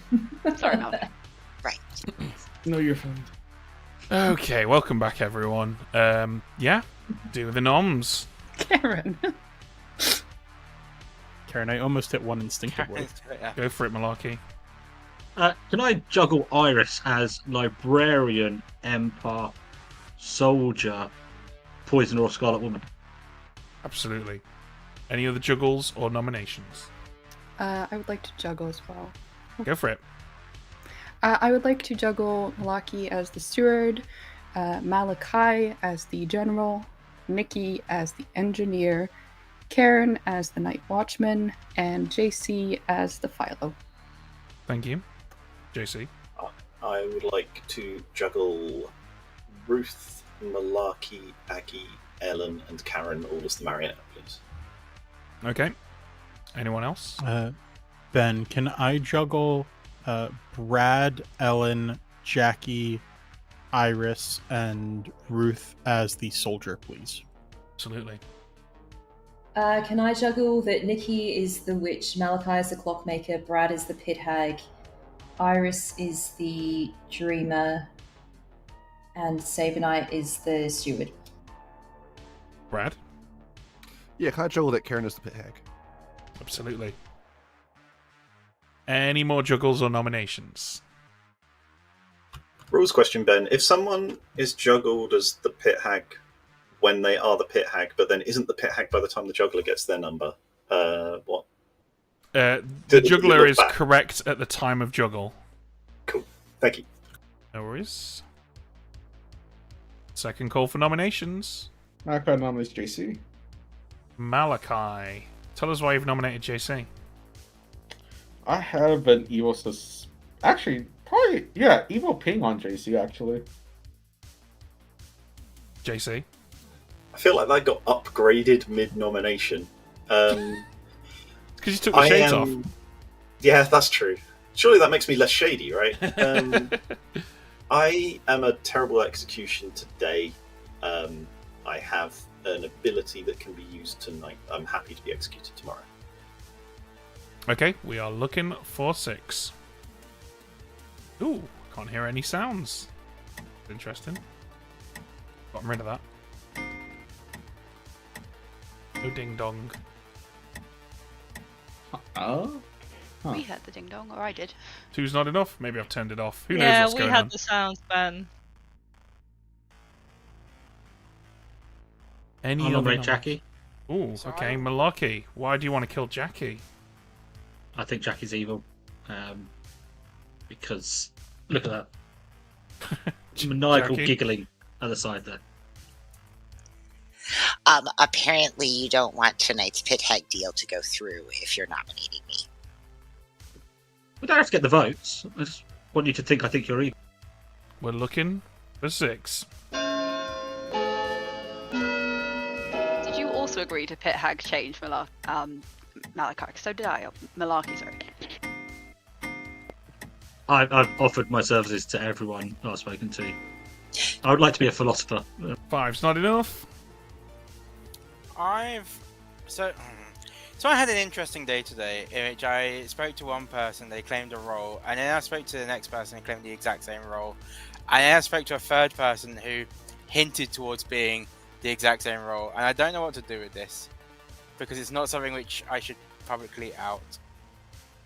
Sorry about that. Right. No, you're fine. Okay, welcome back, everyone. Yeah, do the noms. Karen. Karen, I almost hit one instinctively. Yeah. Go for it, Malarkey. Can I juggle Iris as librarian, empath, soldier, poisoner, or Scarlet Woman? Absolutely. Any other juggles or nominations? I would like to juggle as well. Go for it. I would like to juggle Malaki as the steward, Malachi as the general, Nikki as the engineer, Karen as the night watchman, and JC as the philo. Thank you. JC. I would like to juggle Ruth, Malarkey, Aggie, Ellen, and Karen all as the marionette, please. Okay. Anyone else? Ben, can I juggle Brad, Ellen, Jackie, Iris, and Ruth as the soldier, please? Absolutely. Can I juggle that Nikki is the witch, Malachi is the clockmaker, Brad is the pit hag, Iris is the dreamer, and Sabernight is the steward. Brad? Yeah, can I juggle that Karen is the pit hag? Absolutely. Any more juggles or nominations? Rules question, Ben. If someone is juggled as the pit hag when they are the pit hag, but then isn't the pit hag by the time the juggler gets their number, what? The Did you juggler look is back? correct at the time of juggle. Cool. Thank you. No worries. Second call for nominations. Malachi nominates JC. Malachi. Tell us why you've nominated JC. I have an evil actually, probably, yeah, evil ping on JC, actually. JC? I feel like that got upgraded mid-nomination. Because you took the shades off. Yeah, that's true. Surely that makes me less shady, right? I am a terrible execution today. I have an ability that can be used tonight. I'm happy to be executed tomorrow. Okay, we are looking for 6. Ooh, can't hear any sounds. Interesting. Got rid of that. No ding dong. Oh? Huh. We heard the ding dong, or I did. 2's not enough. Maybe I've turned it off. Who knows Yeah, what's we going had on? the sounds, Ben. Any I'll other nominate nom- Jackie. Ooh, okay, Malarkey. Why do you want to kill Jackie? I think Jackie's evil. Because look at that. Maniacal Jackie? giggling at the side there. Apparently you don't want tonight's pit hag deal to go through if you're nominating me. We don't have to get the votes. I just want you to think I think you're evil. We're looking for 6. Did you also agree to pit hag change Malachi? So did I. Malarkey, sorry. I've offered my services to everyone I've spoken to. I would like to be a philosopher. 5's not enough. So I had an interesting day today in which I spoke to one person, they claimed a role, and then I spoke to the next person who claimed the exact same role, and then I spoke to a third person who hinted towards being the exact same role, and I don't know what to do with this because it's not something which I should publicly out.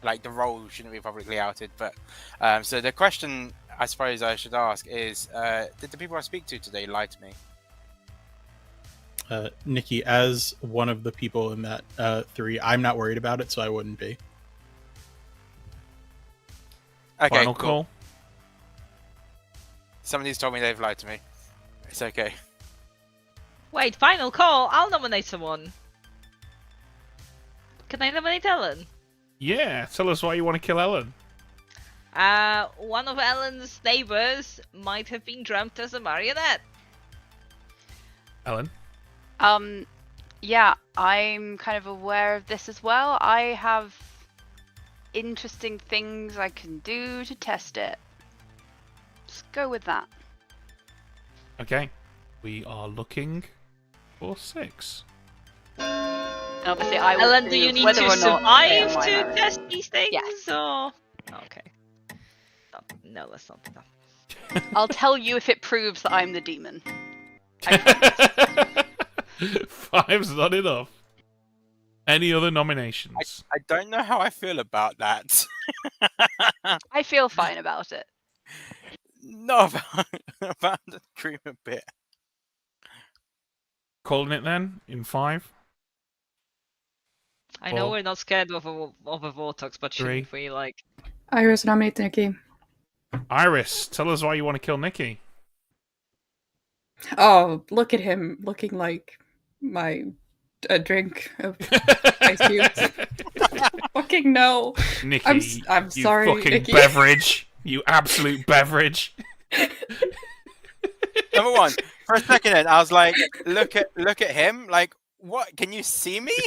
Like, the role shouldn't be publicly outed, but so the question I suppose I should ask is, did the people I speak to today lie to me? Nikki, as one of the people in that 3, I'm not worried about it, so I wouldn't be. Okay, Final cool. call. Somebody's told me they've lied to me. It's okay. Wait, final call. I'll nominate someone. Can I nominate Ellen? Yeah, tell us why you want to kill Ellen. One of Ellen's neighbors might have been dreamt as a marionette. Ellen? Yeah, I'm kind of aware of this as well. I have interesting things I can do to test it. Let's go with that. Okay, we are looking for 6. And obviously, I will Ellen, do you prove need whether to or not they are survive my to marionette. test these things? Yes. Or... Okay. No, that's not enough. I'll tell you if it proves that I'm the demon. 5's not enough. Any other nominations? I don't know how I feel about that. I feel fine about it. Not about the dreamer bit. Calling it then in 5. I know 4, we're not scared of a Vortex, but 3. shouldn't we, like... Iris nominates Nikki. Iris, tell us why you want to kill Nikki. Oh, look at him looking like a drink of ice cubes. Fucking no. Nikki, I'm you sorry, fucking Nikki. beverage. You absolute beverage. Number one, for a second then, I was like, look at him. Like, what? Can you see me?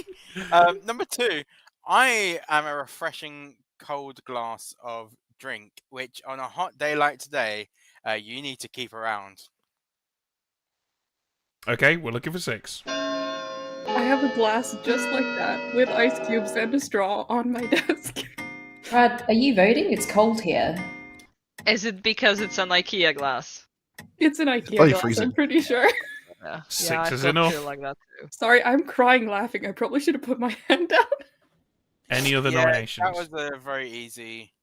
Number two, I am a refreshing cold glass of drink, which on a hot day like today, you need to keep around. Okay, we're looking for 6. I have a glass just like that with ice cubes and a straw on my desk. Brad, are you voting? It's cold here. Is it because it's an IKEA glass? It's an IKEA bloody glass, freezing. I'm pretty sure. Yeah, 6 I is thought enough. you like that too. Sorry, I'm crying laughing. I probably should have put my hand down. Any other Yeah, nominations? that was a very easy,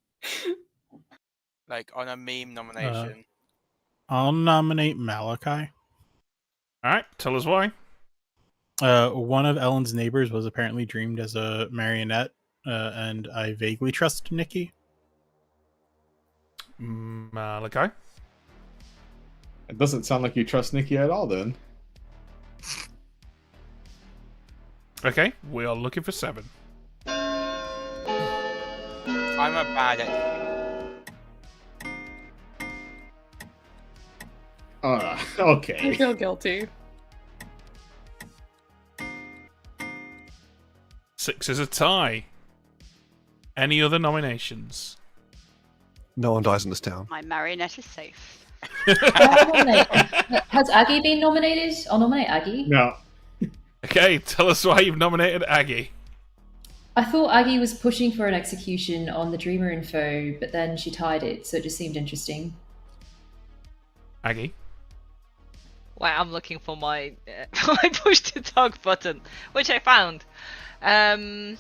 like on a meme nomination. I'll nominate Malachi. Alright, tell us why. One of Ellen's neighbors was apparently dreamed as a marionette, and I vaguely trust Nikki. Malachi? It doesn't sound like you trust Nikki at all, then. Okay, we are looking for 7. I'm a bad at. Okay. I feel guilty. 6 is a tie. Any other nominations? No one dies in this town. My marionette is safe. Has Aggie been nominated? I'll nominate Aggie. No. Okay, tell us why you've nominated Aggie. I thought Aggie was pushing for an execution on the Dreamer info, but then she tied it, so it just seemed interesting. Aggie? Well, I'm looking for my my push to talk button, which I found. I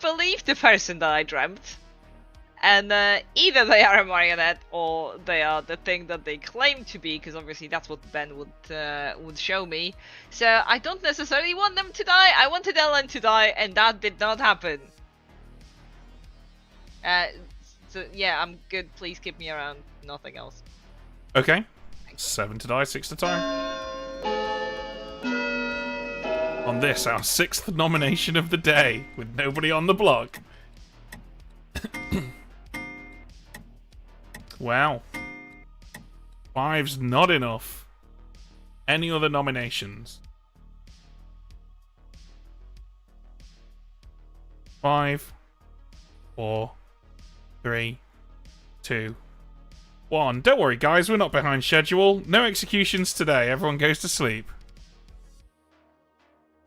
believe the person that I dreamt, and either they are a marionette or they are the thing that they claim to be, because obviously that's what Ben would show me. So I don't necessarily want them to die. I wanted Ellen to die, and that did not happen. So yeah, I'm good. Please keep me around. Nothing else. Okay. 7 to die, 6 to tie. On this, our 6th nomination of the day, with nobody on the block. Wow. 5's not enough. Any other nominations? 5, 4, 3, 2, 1. Don't worry, guys, we're not behind schedule. No executions today. Everyone goes to sleep.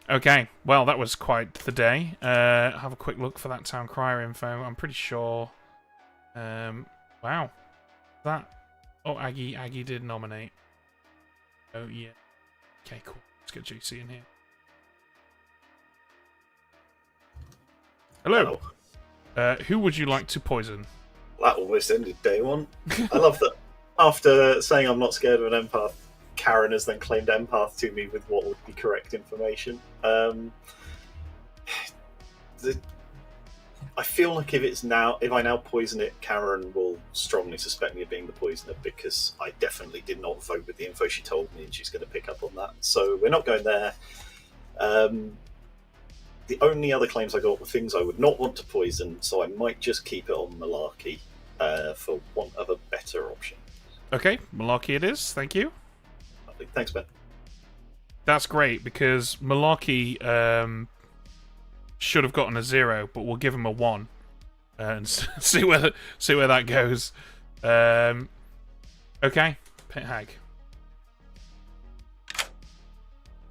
Okay, well, that was quite the day. Have a quick look for that town crier info. I'm pretty sure. Wow. That. Oh, Aggie did nominate. Oh, yeah. Okay, cool. Let's get Juicy in here. Hello. Who would you like to poison? That almost ended day one. I love that after saying I'm not scared of an empath, Karen has then claimed empath to me with what would be correct information. I feel like if I now poison it, Karen will strongly suspect me of being the poisoner, because I definitely did not vote with the info she told me, and she's going to pick up on that. So we're not going there. The only other claims I got were things I would not want to poison, so I might just keep it on Malarkey for want of a better option. Okay, Malarkey it is. Thank you. Lovely. Thanks, Ben. That's great, because Malarkey should have gotten a 0, but we'll give him a 1 and see where that goes. Okay, Pit Hag.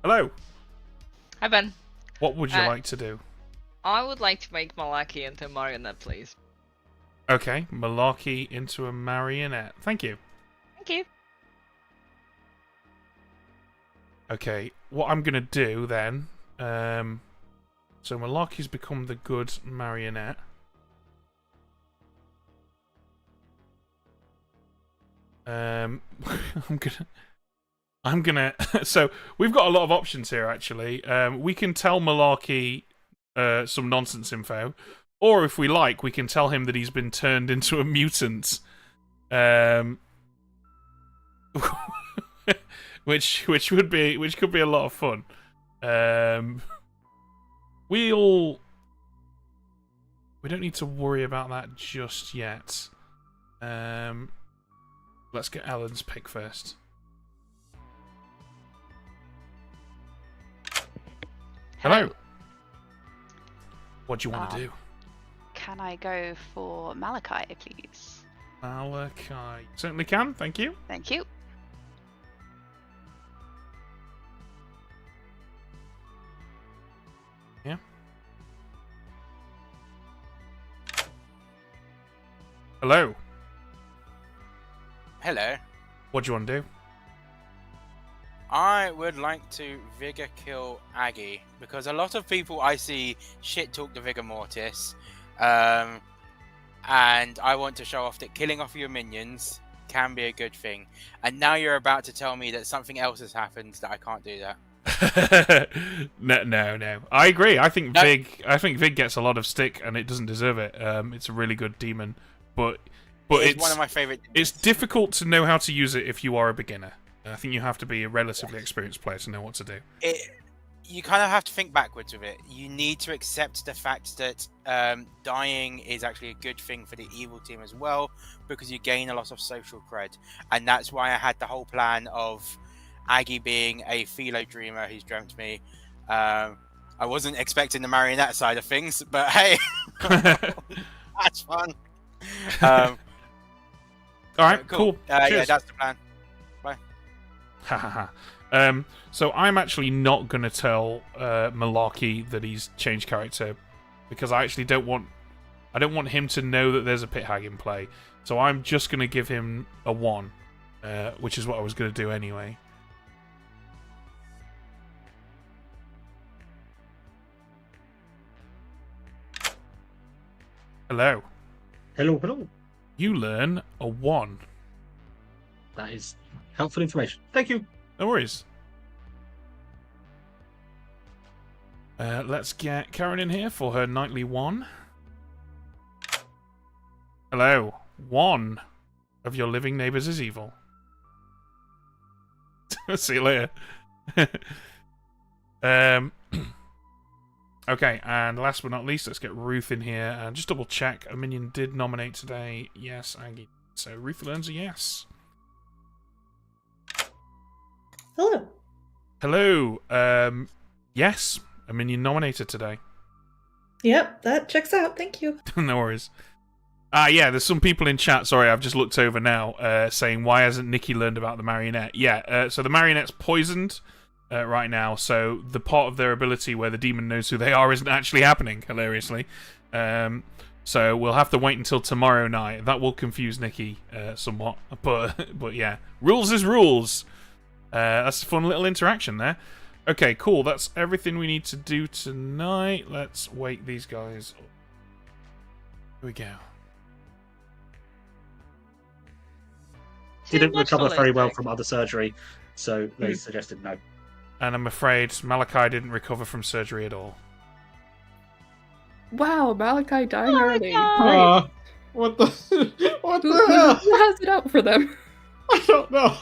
Hello. Hi, Ben. What would you like to do? I would like to make Malaki into a marionette, please. Okay, Malarkey into a marionette. Thank you. Thank you. Okay, what I'm going to do then So Malarkey's become the good marionette. I'm gonna. So we've got a lot of options here. Actually, we can tell Malarkey some nonsense info, or if we like, we can tell him that he's been turned into a mutant. Which could be a lot of fun. We don't need to worry about that just yet. Let's get Ellen's pick first. Hello. What do you want to do? Can I go for Malachi, please? Malachi. Certainly can, thank you. Thank you. Yeah. Hello. Hello. What do you want to do? I would like to Vigor kill Aggie, because a lot of people I see shit talk the Vigor Mortis, and I want to show off that killing off your minions can be a good thing. And now you're about to tell me that something else has happened that I can't do that. No. I agree. I think Vig gets a lot of stick, and it doesn't deserve it. It's a really good demon, but it's one of my favorite. It's difficult to know how to use it if you are a beginner. I think you have to be a relatively experienced player to know what to do. You kind of have to think backwards with it. You need to accept the fact that dying is actually a good thing for the evil team as well, because you gain a lot of social cred. And that's why I had the whole plan of Aggie being a philo dreamer who's dreamt me. I wasn't expecting the marionette side of things, but hey, that's fun. All right, cool. Yeah, that's the plan. Bye. So I'm actually not going to tell Malarkey that he's changed character, because I actually don't want him to know that there's a pit hag in play. So I'm just going to give him a 1, which is what I was going to do anyway. Hello. Hello. You learn a 1. That is helpful information. Thank you. No worries. Let's get Karen in here for her nightly 1. Hello. 1 of your living neighbors is evil. See you later. Okay, and last but not least, let's get Ruth in here and just double check. A minion did nominate today. Yes, Aggie. So Ruth learns a yes. Hello. Hello. Yes, a minion nominated today. Yep, that checks out. Thank you. No worries. Yeah, there's some people in chat, sorry, I've just looked over now, saying, why hasn't Nikki learned about the marionette? Yeah, so the marionette's poisoned right now, so the part of their ability where the demon knows who they are isn't actually happening, hilariously. So we'll have to wait until tomorrow night. That will confuse Nikki somewhat, but yeah. Rules is rules! That's a fun little interaction there. Okay, cool, that's everything we need to do tonight. Let's wake these guys up. Here we go. Didn't recover very well from other surgery, so they suggested no. And I'm afraid Malachi didn't recover from surgery at all. Wow, Malachi dying early. What the hell? Who has it out for them? I don't know.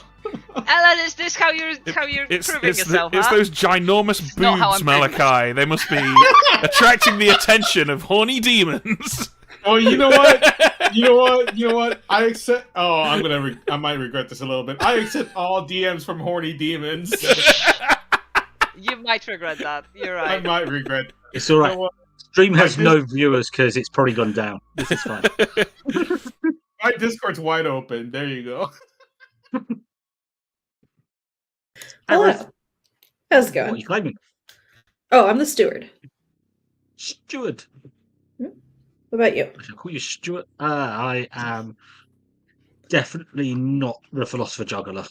Ellen, is this how you're proving yourself? It's those ginormous boobs, Malachi. They must be attracting the attention of horny demons. Oh, you know what? I accept. Oh, I might regret this a little bit. I accept all DMs from horny demons. You might regret that. You're right. I might regret that. It's all right. You know what? Stream has no viewers because it's probably gone down. This is fine. My Discord's wide open. There you go. Hello. How's it going? What are you claiming? Oh, I'm the steward. Steward. What about you? I shall call you Stuart. I am definitely not the philosopher juggler.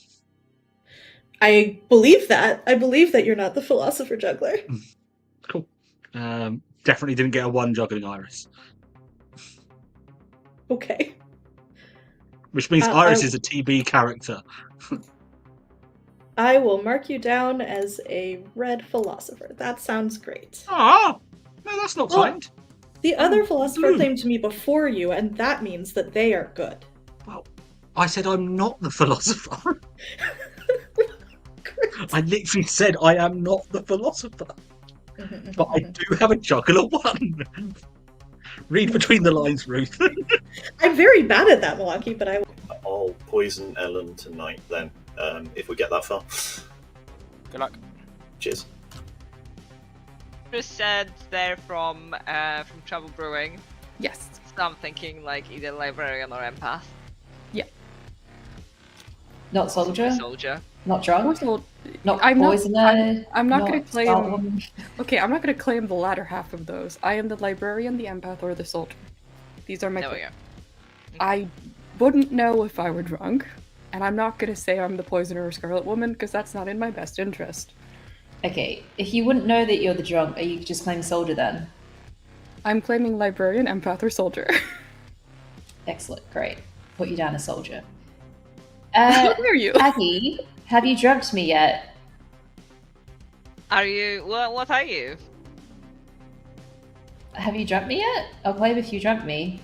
I believe that. I believe that you're not the philosopher juggler. Cool. Definitely didn't get a 1 juggling Iris. Okay. Which means Iris is a TB character. I will mark you down as a red philosopher. That sounds great. Ah, no, that's not Well, kind. The other philosopher blue. claimed to me before you, and that means that they are good. Well, I said I'm not the philosopher. I literally said I am not the philosopher. But I do have a juggler 1. Read between the lines, Ruth. I'm very bad at that, Milwaukee, but I. I'll poison Ellen tonight then, if we get that far. Good luck. Cheers. Chris said they're from Travel Brewing. Yes. So I'm thinking like either librarian or empath. Yeah. Not soldier. Soldier. Not drunk. Not I'm poisoner. I'm not going to claim. Scotland. Okay, I'm not going to claim the latter half of those. I am the librarian, the empath, or the soldier. These are my. There we claims. go. I wouldn't know if I were drunk, and I'm not going to say I'm the poisoner or Scarlet Woman because that's not in my best interest. Okay, if you wouldn't know that you're the drunk, are you just claiming soldier then? I'm claiming librarian, empath, or soldier. Excellent, great. Put you down as soldier. How dare you? Aggie, have you drugged me yet? Are you? What are you? Have you drugged me yet? I'll claim if you drugged me.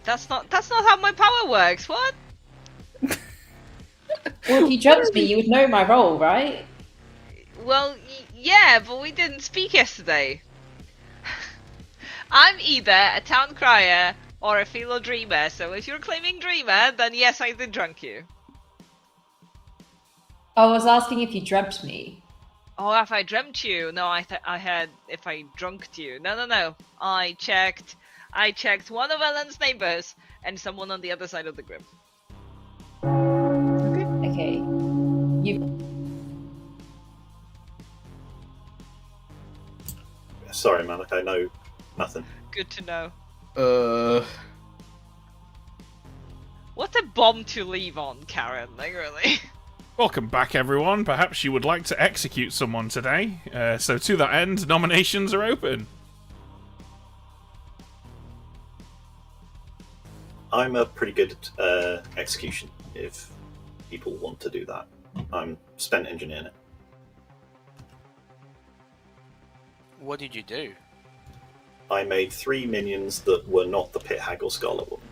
That's not how my power works. What? Well, if you drugged me, you would know my role, right? Well, yeah, but we didn't speak yesterday. I'm either a town crier or a philo dreamer. So if you're claiming dreamer, then yes, I did drunk you. I was asking if you dreamt me. Oh, if I dreamt you? No, I had if I drunked you. No. I checked one of Ellen's neighbors and someone on the other side of the grim. Okay. Sorry, Malik, I know nothing. Good to know. What a bomb to leave on, Karen. Like, really. Welcome back, everyone. Perhaps you would like to execute someone today. So to that end, nominations are open. I'm a pretty good execution if people want to do that. I'm spent engineering it. What did you do? I made 3 minions that were not the Pit Hag or Scarlet Woman.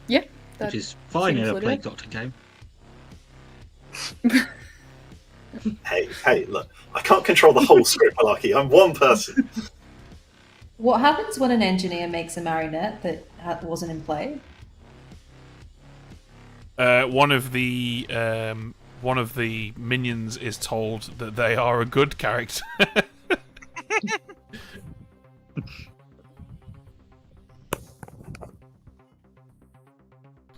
Yeah. Which is fine in a Plague Doctor game. Hey, look, I can't control the whole script, Malaki. I'm one person. What happens when an engineer makes a marionette that wasn't in play? One of the minions is told that they are a good character.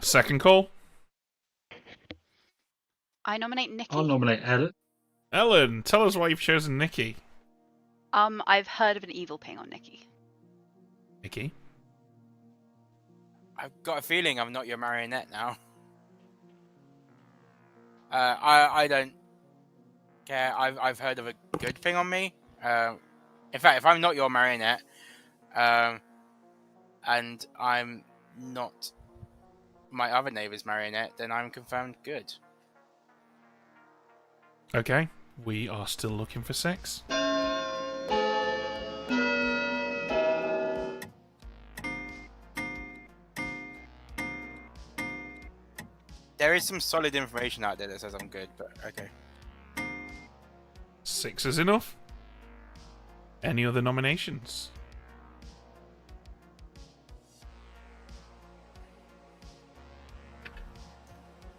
Second call. I nominate Nikki. I'll nominate Ellen. Ellen, tell us why you've chosen Nikki. I've heard of an evil ping on Nikki. Nikki? I've got a feeling I'm not your marionette now. I don't care. I've heard of a good thing on me. In fact, if I'm not your marionette, and I'm not my other neighbour's marionette, then I'm confirmed good. Okay, we are still looking for 6. There is some solid information out there that says I'm good, but okay. 6 is enough. Any other nominations?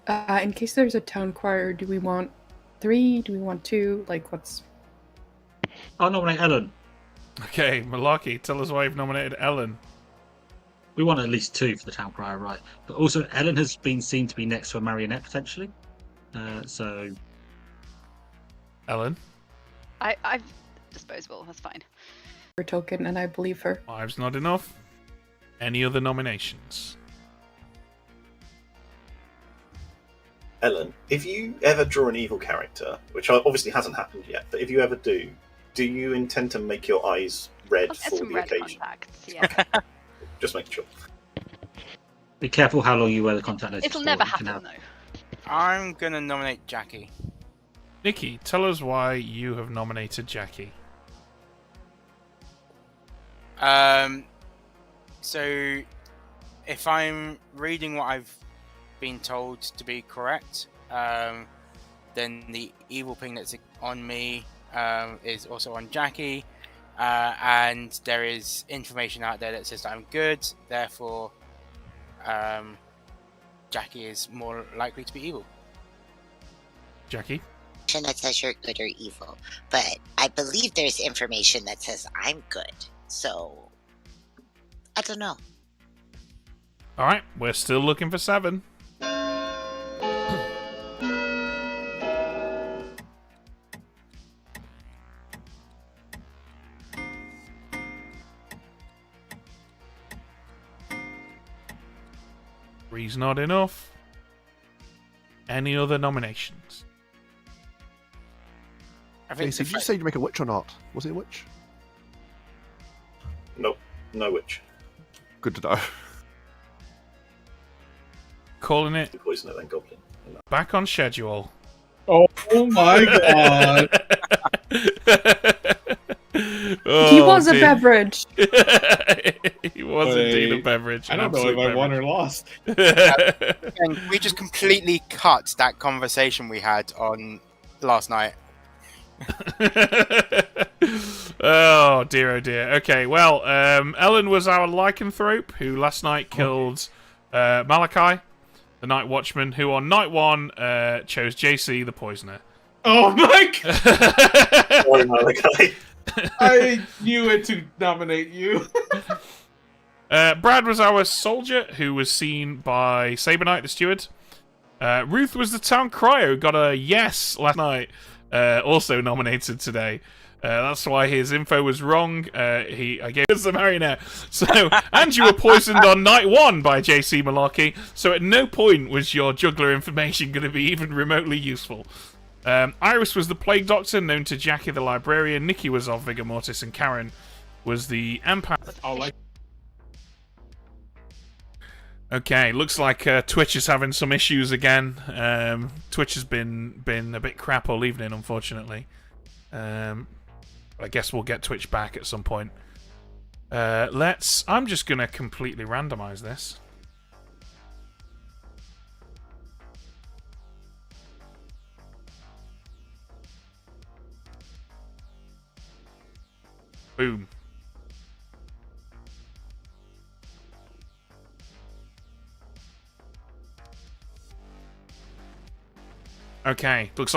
In case there's a town crier, do we want 3? Do we want 2? Like, what's... I'll nominate Ellen. Okay, Malaki, tell us why you've nominated Ellen. We want at least 2 for the town crier, right? But also, Ellen has been seen to be next to a marionette, potentially. So... Ellen? I've disposable, that's fine. Her token, and I believe her. 5's not enough. Any other nominations? Ellen, if you ever draw an evil character, which obviously hasn't happened yet, but if you ever do you intend to make your eyes red I'll get for some the red occasion? contacts, yeah. Just making sure. Be careful how long you wear the contact lenses. It'll for, never you can happen, have- though. I'm gonna nominate Jackie. Nikki, tell us why you have nominated Jackie. So if I'm reading what I've been told to be correct, then the evil ping that's on me is also on Jackie, and there is information out there that says that I'm good, therefore Jackie is more likely to be evil. Jackie? That says you're good or evil, but I believe there's information that says I'm good, so I don't know. Alright, we're still looking for 7. Three's not enough. Any other nominations? I think Did you say you make a witch or not? Was it a witch? Nope, no witch. Good to know. Calling it Poison it, then goblin. back on schedule. Oh my god. He was a beverage. He was indeed a beverage. I don't know if I won or lost. And we just completely cut that conversation we had on last night. Oh dear, oh dear. Okay, well, Ellen was our lycanthrope who last night killed Malachi, the Night Watchman, who on night 1 chose JC, the Poisoner. Oh my god! Sorry, Malachi. I knew it to nominate you. Brad was our soldier who was seen by Saber Knight, the steward. Ruth was the town crier who got a yes last night, also nominated today. That's why his info was wrong. I gave us the marionette. So, and you were poisoned on night 1 by JC Malarkey. So at no point was your juggler information going to be even remotely useful. Iris was the plague doctor, known to Jackie the librarian. Nikki was of Vigor Mortis, and Karen was the empath. Okay, looks like Twitch is having some issues again. Twitch has been a bit crap all evening, unfortunately. I guess we'll get Twitch back at some point. I'm just gonna completely randomize this. Boom. Okay, looks like